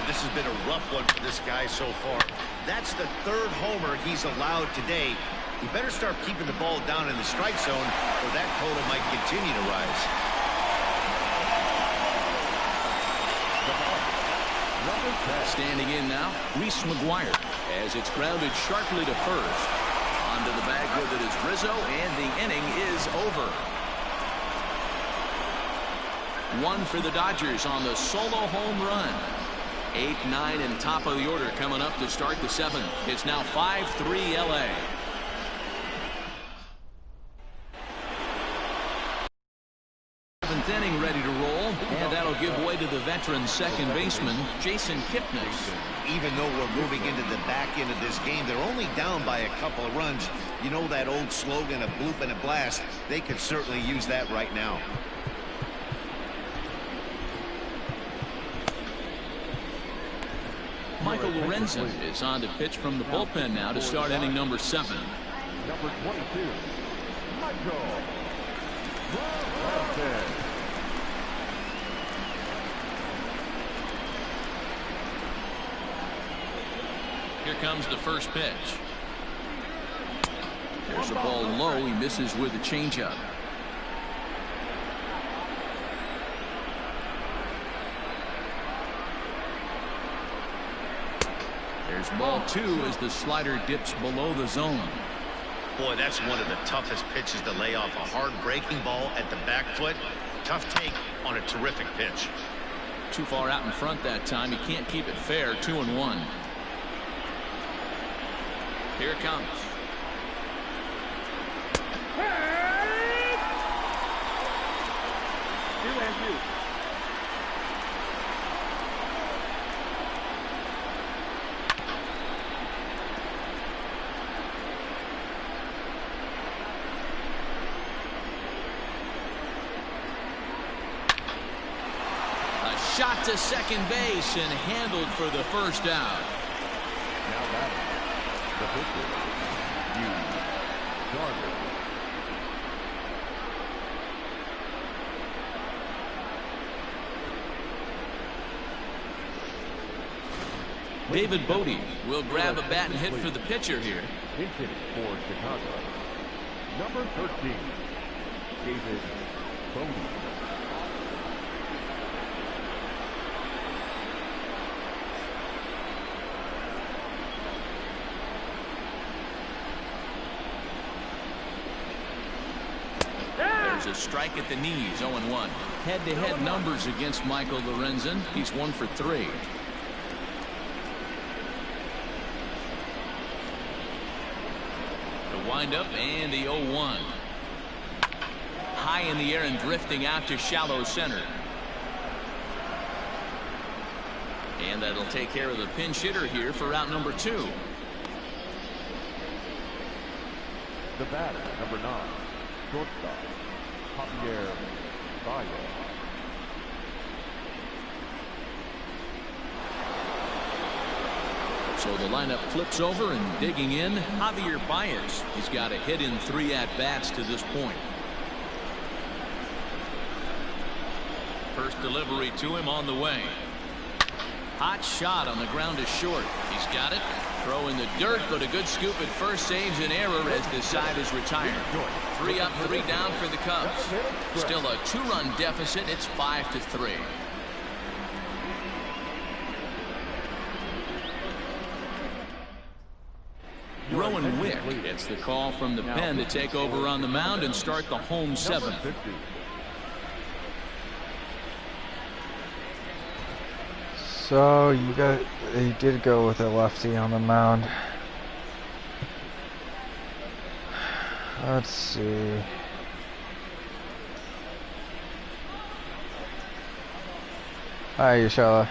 This has been a rough one for this guy so far. That's the third homer he's allowed today. He better start keeping the ball down in the strike zone, or that total might continue to rise. Standing in now, Reese McGuire, as it's grounded sharply to first. Onto the bag with it is Rizzo, and the inning is over. One for the Dodgers on the solo home run. 8, 9, and top of the order coming up to start the 7th. It's now 5-3 LA. Seventh inning ready to roll, and that'll give way to the veteran second baseman, Jason Kipnis. Even though we're moving into the back end of this game, they're only down by a couple of runs. You know that old slogan, a bloop and a blast? They could certainly use that right now. Michael Lorenzen is on to pitch from the bullpen now to start inning number 7. Number 22, Michael Lorenzen. Here comes the first pitch. There's a ball low. He misses with a changeup. There's ball 2 as the slider dips below the zone. Boy, that's one of the toughest pitches to lay off. A hard breaking ball at the back foot. Tough take on a terrific pitch. Too far out in front that time. He can't keep it fair. 2-1. Here it comes. Shot to second base and handled for the first out. Now batting, the pitcher, Yu Darvish. David Bodie will grab a bat and hit for the pitcher here. Hitting for Chicago, number 13, David Bodie. A strike at the knees. 0-1. Head-to-head numbers against Michael Lorenzen. He's 1 for 3. The windup and the 0-1. High in the air and drifting out to shallow center. And that'll take care of the pinch hitter here for out number 2. The batter, number 9, shortstop, Javier Baez. So the lineup flips over, and digging in, Javier Baez. He's got a hit in 3 at-bats to this point. First delivery to him on the way. Hot shot on the ground to short. He's got it. Throw in the dirt, but a good scoop at first saves an error as the side is retired. 3 up, 3 down for the Cubs. Still a 2-run deficit. It's 5-3. Rowan Wick gets the call from the pen to take over on the mound and start the home seventh. So he did go with a lefty on the mound. Let's see. Hi, Urshela.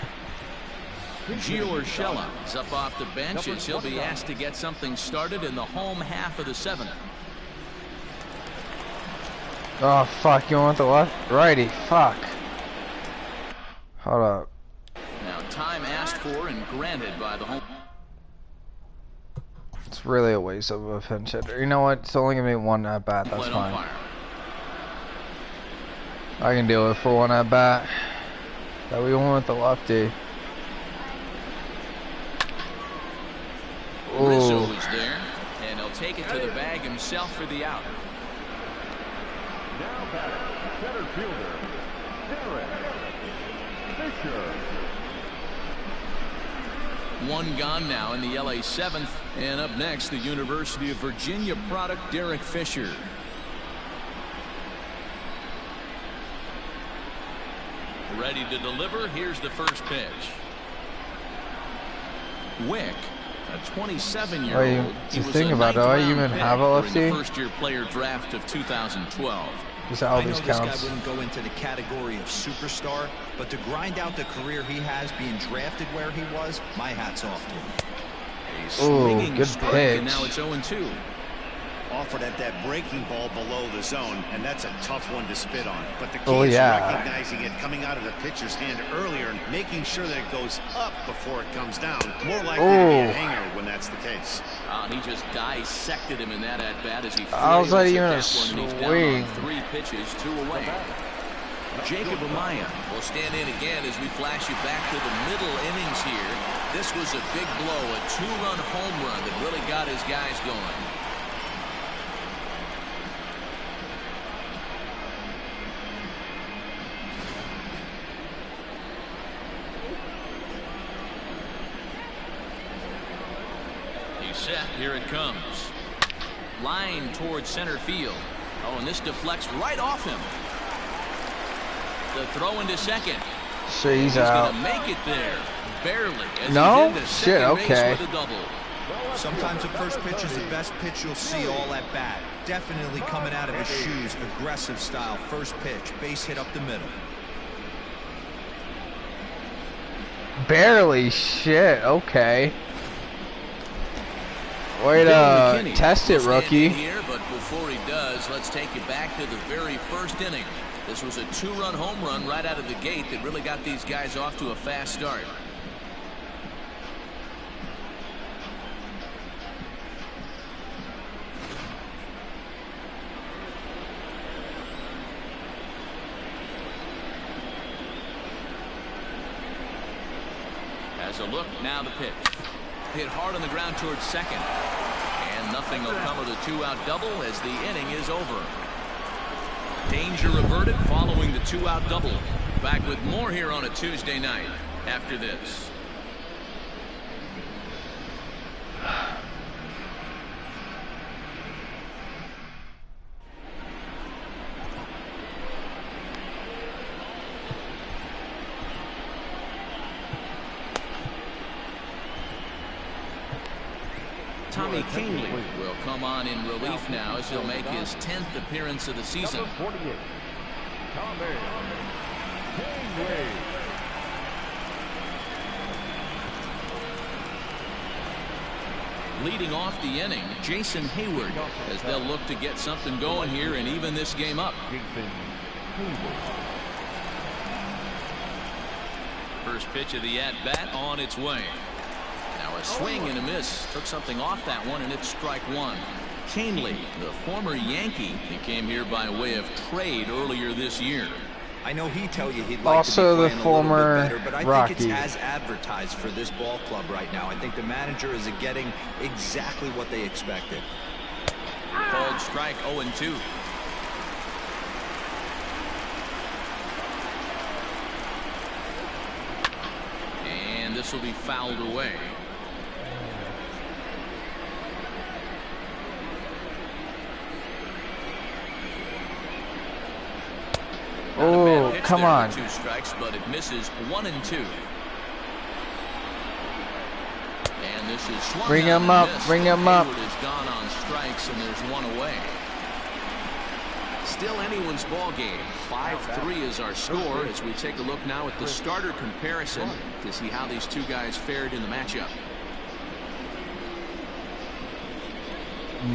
Gio Urshela is up off the bench as he'll be asked to get something started in the home half of the seventh. Oh fuck! You want the left righty? Fuck. Hold up. Now time asked for and granted by the home. It's really a waste of a pinch hitter. You know what? It's only gonna be one at bat. That's fine. I can deal with it for one at bat. That we went with the lefty. Rizzo is there, and he'll take it to the bag himself for the out. Now batter, center fielder, Derek Fisher. One gone now in the LA seventh, and up next, the University of Virginia product, Derek Fisher. Ready to deliver. Here's the first pitch. Wick, a 27-year-old. The thing about it, I even have a lefty. First-year player draft of 2012. I know this guy wouldn't go into the category of superstar, but to grind out the career he has being drafted where he was, my hat's off to him. A swinging good strike, pitch. and now it's 0-2. Offered at that breaking ball below the zone, and that's a tough one to spit on. But the key is recognizing it coming out of the pitcher's hand earlier and making sure that it goes up before it comes down. More likely to be a hanger when that's the case. He just dissected him in that at bat as he was that even a swing? 3 pitches, 2 away. Jacob Amaya will stand in again as we flash you back to the middle innings here. This was a big blow, a 2-run home run that really got his guys going. Set. Here it comes. Line towards center field. Oh, and this deflects right off him. The throw into second. So he's out. Gonna make it there. Barely. No? Shit, okay. Sometimes the first pitch is the best pitch you'll see all at bat. Definitely coming out of his shoes. Aggressive style. First pitch. Base hit up the middle. Barely. Shit, okay. Way to test it, rookie. Here, but before he does, let's take you back to the very first inning. This was a 2-run home run right out of the gate that really got these guys off to a fast start. Has a look, now the pitch. Hit hard on the ground towards second. And nothing will come of the 2-out double as the inning is over. Danger averted following the 2-out double. Back with more here on a Tuesday night after this. Tommy Kahnle will come on in relief now as he'll make his 10th appearance of the season. Number 48, Tommy Kahnle. Leading off the inning, Jason Hayward, as they'll look to get something going here and even this game up. First pitch of the at-bat on its way. Now a swing and a miss. Took something off that one, and it's strike one. Kahnle, the former Yankee, he came here by way of trade earlier this year. I know he'd tell you he'd like also to be the playing former a little bit better, but I Rocky. think it's as advertised for this ball club right now. I think the manager is getting exactly what they expected. Called strike 0-2. And this will be fouled away. come on. 2 strikes, but it misses 1 and 2. And this is swung Bring him up, bring him up. Hayward has gone on strikes, and there's 1 away. Still anyone's ball game. 5-3 is our score as we take a look now at the starter comparison to see how these two guys fared in the matchup.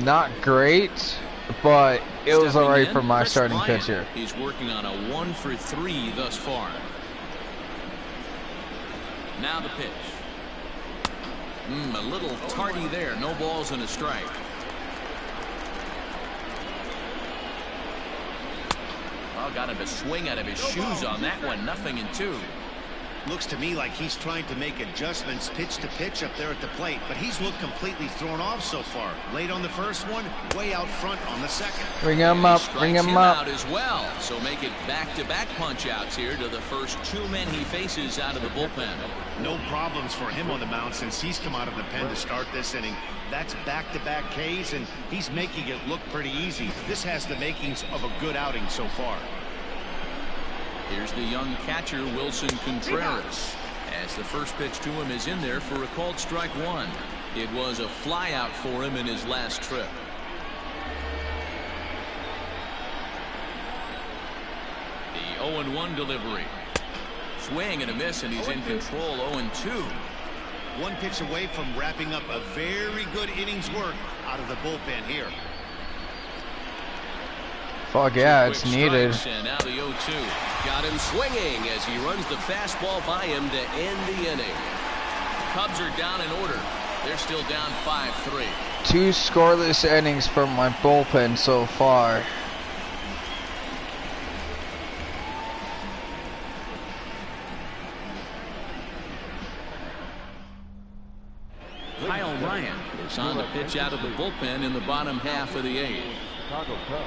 Not great, but it was all right for my starting pitcher. He's working on a 1 for 3 thus far. Now the pitch. A little tardy there. No balls and a strike. Well, got him to swing out of his shoes on that one. 0-2. Looks to me like he's trying to make adjustments pitch to pitch up there at the plate, but he's looked completely thrown off so far. Late on the first one, way out front on the second. Bring him up, bring him up. Out as well. So make it back-to-back punch-outs here to the first 2 men he faces out of the bullpen. No problems for him on the mound since he's come out of the pen to start this inning. That's back-to-back Ks, and he's making it look pretty easy. This has the makings of a good outing so far. Here's the young catcher, Wilson Contreras, as the first pitch to him is in there for a called strike 1. It was a flyout for him in his last trip. The 0-1 delivery. Swing and a miss, and he's in control. 0-2. 1 pitch away from wrapping up a very good innings work out of the bullpen here. Fuck yeah, it's needed. And now the 0-2. Got him swinging as he runs the fastball by him to end the inning. Cubs are down in order. They're still down 5-3. 2 scoreless innings from my bullpen so far. Kyle Ryan is on the pitch out of the bullpen in the bottom half of the 8th. Chicago Cubs.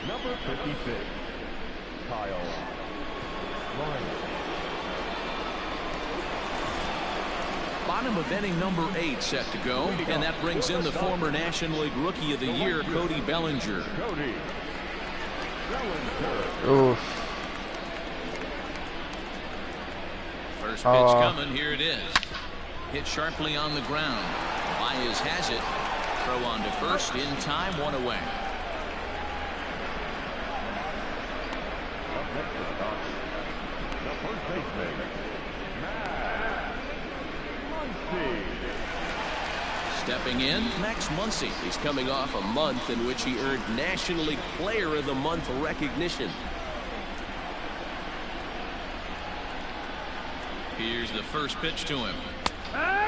Number 56, Kyle Ryan. Bottom of inning number 8 set to go, and that brings in the former National League Rookie of the Year, Cody Bellinger. Oof. First pitch coming, here it is. Hit sharply on the ground. Baez has it. Throw on to first, in time, 1 away. The first baseman, Max Muncy. Stepping in, Max Muncy. He's coming off a month in which he earned National League Player of the Month recognition. Here's the first pitch to him.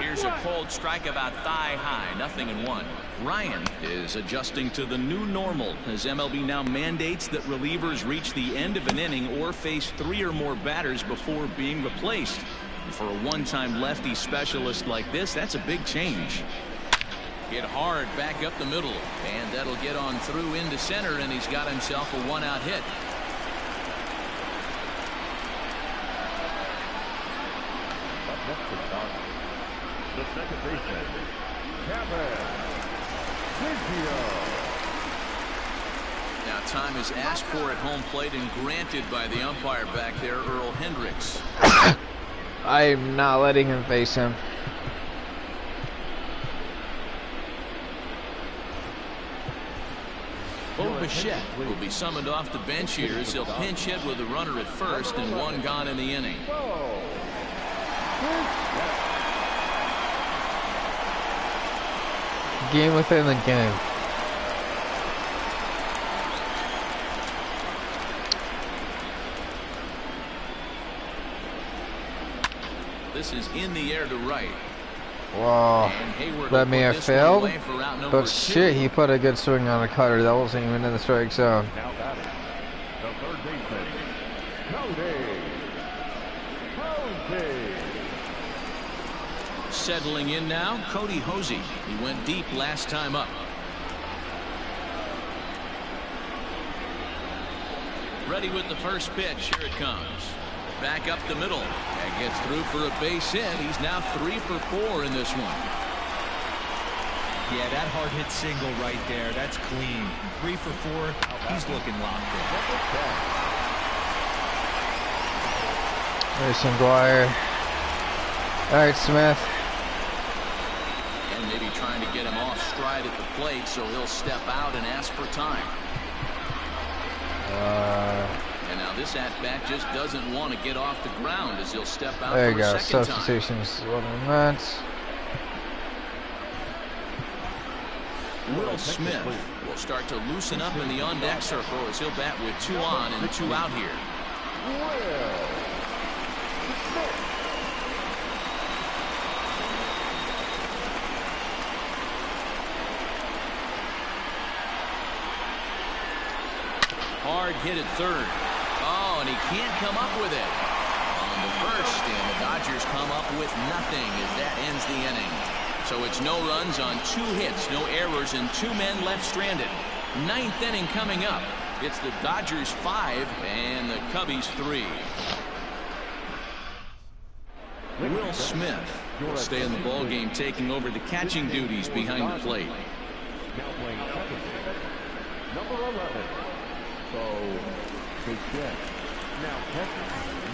Here's a cold strike about thigh high. 0-1. Ryan is adjusting to the new normal as MLB now mandates that relievers reach the end of an inning or face 3 or more batters before being replaced. For a one-time lefty specialist like this, that's a big change. Hit hard back up the middle, and that'll get on through into center, and he's got himself a 1-out hit. The second baseman, Kevin Biggio. Now time is asked for at home plate and granted by the umpire back there, Earl Hendricks. I'm not letting him face him. Bo Bichette will be summoned off the bench here as he'll pinch hit with a runner at first and 1 gone in the inning. Game within the game. This is in the air to right. Wow. That may have failed. But shit, he put a good swing on a cutter. That wasn't even in the strike zone. Now batting, the third baseman, Cody. Settling in now, Cody Hosey. He went deep last time up. Ready with the first pitch. Here it comes. Back up the middle. And gets through for a base hit. He's now 3 for 4 in this one. Yeah, that hard hit single right there. That's clean. 3 for 4. He's looking locked in. There's McGuire. All right, Smith. And maybe trying to get him off stride at the plate, so he'll step out and ask for time. And now this at-bat just doesn't want to get off the ground as he'll step out there for you a go. second Substitutions. time. 11 minutes. Will Smith will start to loosen up in the on-deck circle as he'll bat with 2 on and 2 out here. Hard hit at third. Oh, and he can't come up with it. On the first, and the Dodgers come up with nothing as that ends the inning. So it's no runs on 2 hits, no errors, and 2 men left stranded. 9th inning coming up. It's the Dodgers 5 and the Cubbies 3. Will Smith will stay in the ball game, taking over the catching duties behind the plate. Now playing second base, number 11. So, Bichette. Now catching,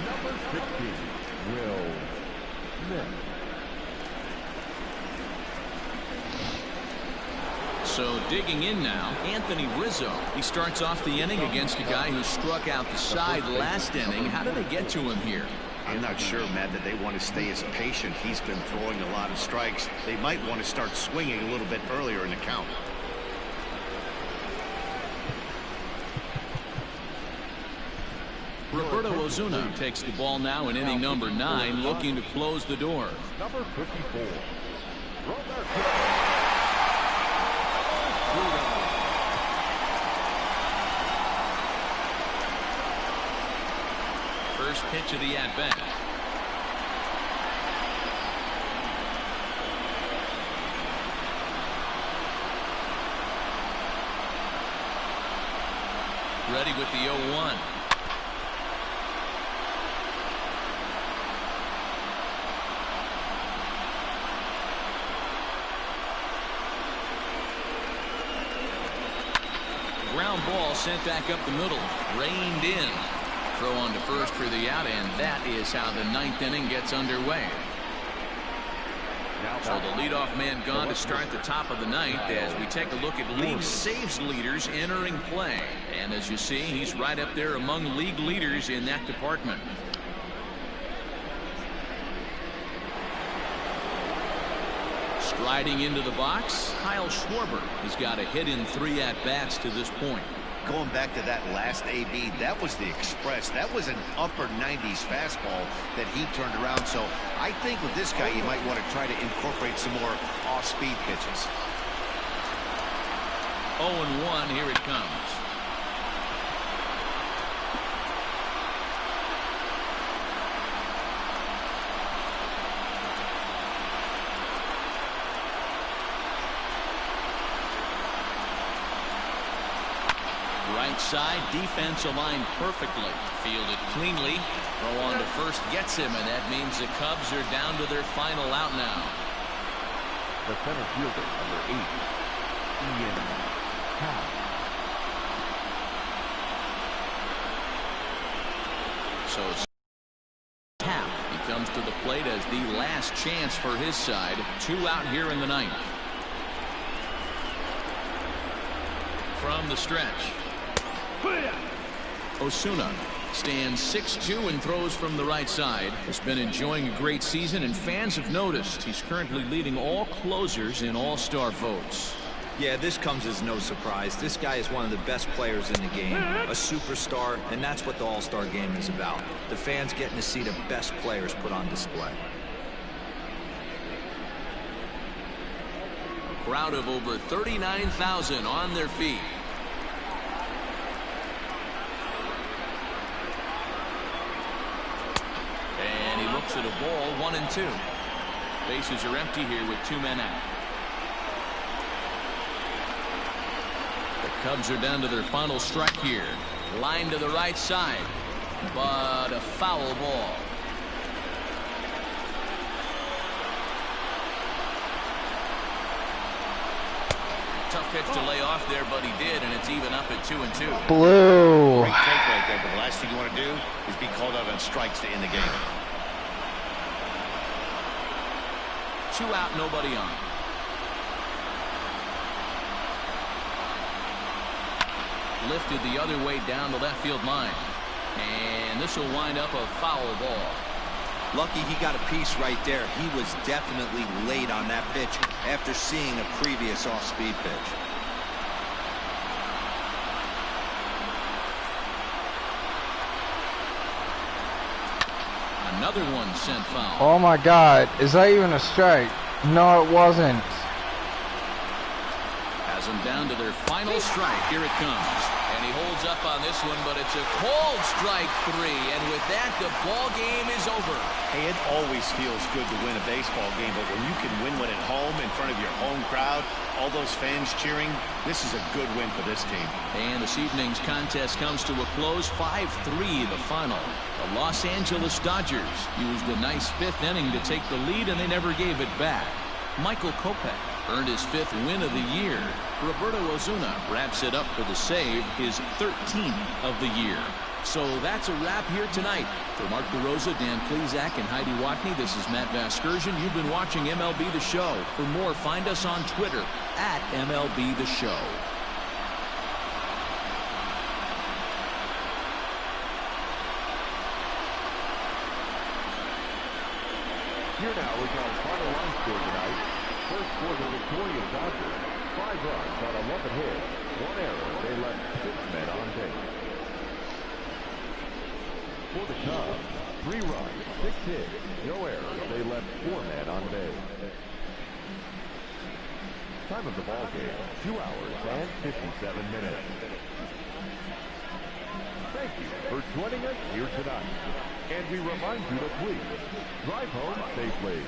number 16, Will Smith. So digging in now, Anthony Rizzo. He starts off the inning against a guy who struck out the side last inning. How did they get to him here? I'm not sure, Matt, that they want to stay as patient. He's been throwing a lot of strikes. They might want to start swinging a little bit earlier in the count. Roberto Osuna takes the ball now in inning number 9, looking to close the door. Number 54. First pitch of the at-bat. Ready with the 0-1. Ground ball sent back up the middle, reined in. Throw on to first for the out, and that is how the 9th inning gets underway. So the leadoff man gone to start the top of the 9th as we take a look at league saves leaders entering play. And as you see, he's right up there among league leaders in that department. Striding into the box, Kyle Schwarber. He's got a hit in 3 at-bats to this point. Going back to that last AB, that was the express. That was an upper 90s fastball that he turned around. So I think with this guy, you might want to try to incorporate some more off-speed pitches. 0-1, here it comes. Right side, defense aligned perfectly. Fielded cleanly. Throw on to first gets him, and that means the Cubs are down to their final out now. The center fielder, number 8, Ian Happ. So Happ, he comes to the plate as the last chance for his side. 2 out here in the 9th. From the stretch, Osuna stands 6'2" and throws from the right side. Has been enjoying a great season, and fans have noticed he's currently leading all closers in all-star votes. Yeah, this comes as no surprise. This guy is one of the best players in the game, a superstar, and that's what the All-Star game is about. The fans getting to see the best players put on display. A crowd of over 39,000 on their feet. And he looks at a ball, 1-2. Bases are empty here with 2 men out. The Cubs are down to their final strike here. Line to the right side, but a foul ball. Tough pitch to lay off there, but he did, and it's even up at 2-2. Blue. Great take right there, but the last thing you want to do is be called out on strikes to end the game. 2 out, nobody on. Lifted the other way down the left field line. And this will wind up a foul ball. Lucky he got a piece right there. He was definitely late on that pitch after seeing a previous off-speed pitch. Another one sent foul. Oh my God, is that even a strike? No, it wasn't. Has them down to their final strike. Here it comes. And he holds up on this one, but it's a cold strike 3. And with that, the ball game is over. Hey, it always feels good to win a baseball game, but when you can win one at home in front of your home crowd, all those fans cheering, this is a good win for this team. And this evening's contest comes to a close, 5-3 the final. The Los Angeles Dodgers used a nice 5th inning to take the lead, and they never gave it back. Michael Kopech earned his 5th win of the year. Roberto Osuna wraps it up for the save, his 13th of the year. So that's a wrap here tonight. For Mark DeRosa, Dan Plesac, and Heidi Watney, this is Matt Vasgersian. You've been watching MLB The Show. For more, find us on Twitter at MLB The Show. Here now is our final line score tonight. First quarter victorious Dodgers. 5 runs on 11 hits. 1 error. They left 6 men on base. For the Cubs, 3 runs, 6 hits, no errors. They left 4 men on base. Time of the ball game, 2 hours and 57 minutes. Thank you for joining us here tonight. And we remind you to please drive home safely.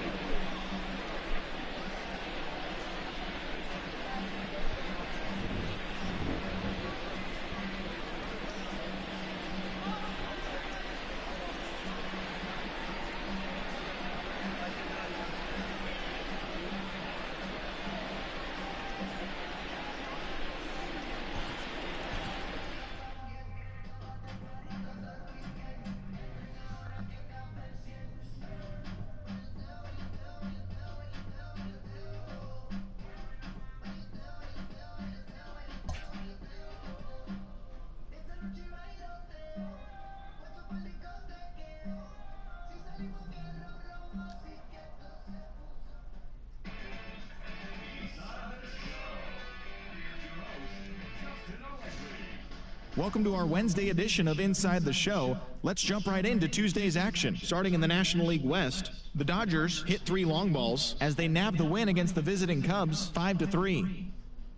Welcome to our Wednesday edition of Inside the Show. Let's jump right into Tuesday's action. Starting in the National League West, the Dodgers hit 3 long balls as they nabbed the win against the visiting Cubs 5-3.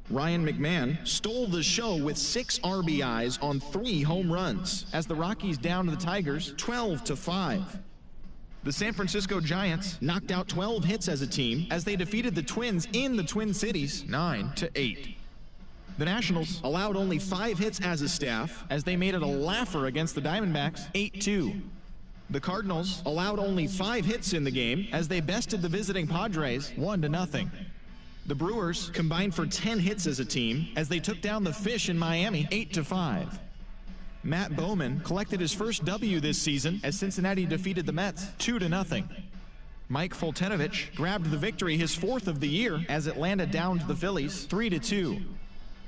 Ryan McMahon stole the show with 6 RBIs on 3 home runs as the Rockies downed the Tigers 12-5. The San Francisco Giants knocked out 12 hits as a team as they defeated the Twins in the Twin Cities 9-8. The Nationals allowed only 5 hits as a staff as they made it a laugher against the Diamondbacks 8-2. The Cardinals allowed only 5 hits in the game as they bested the visiting Padres 1-0. The Brewers combined for 10 hits as a team as they took down the Fish in Miami 8-5. Matt Bowman collected his first W this season as Cincinnati defeated the Mets 2-0. Mike Foltynewicz grabbed the victory, his 4th of the year, as Atlanta downed the Phillies 3-2.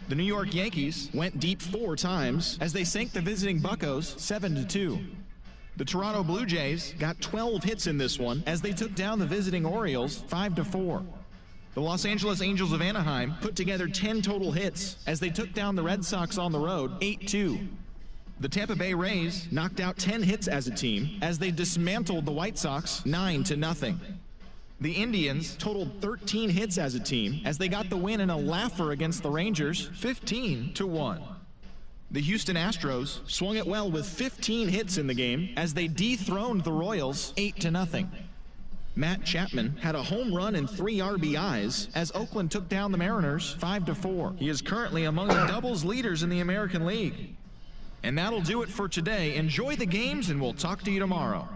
The New York Yankees went deep 4 times as they sank the visiting Buccos 7-2. The Toronto Blue Jays got 12 hits in this one as they took down the visiting Orioles 5-4. The Los Angeles Angels of Anaheim put together 10 total hits as they took down the Red Sox on the road 8-2. The Tampa Bay Rays knocked out 10 hits as a team as they dismantled the White Sox 9-0. The Indians totaled 13 hits as a team as they got the win in a laugher against the Rangers 15-1. The Houston Astros swung it well with 15 hits in the game as they dethroned the Royals 8-0. Matt Chapman had a home run and 3 RBIs as Oakland took down the Mariners 5-4. He is currently among the doubles leaders in the American League. And that'll do it for today. Enjoy the games and we'll talk to you tomorrow.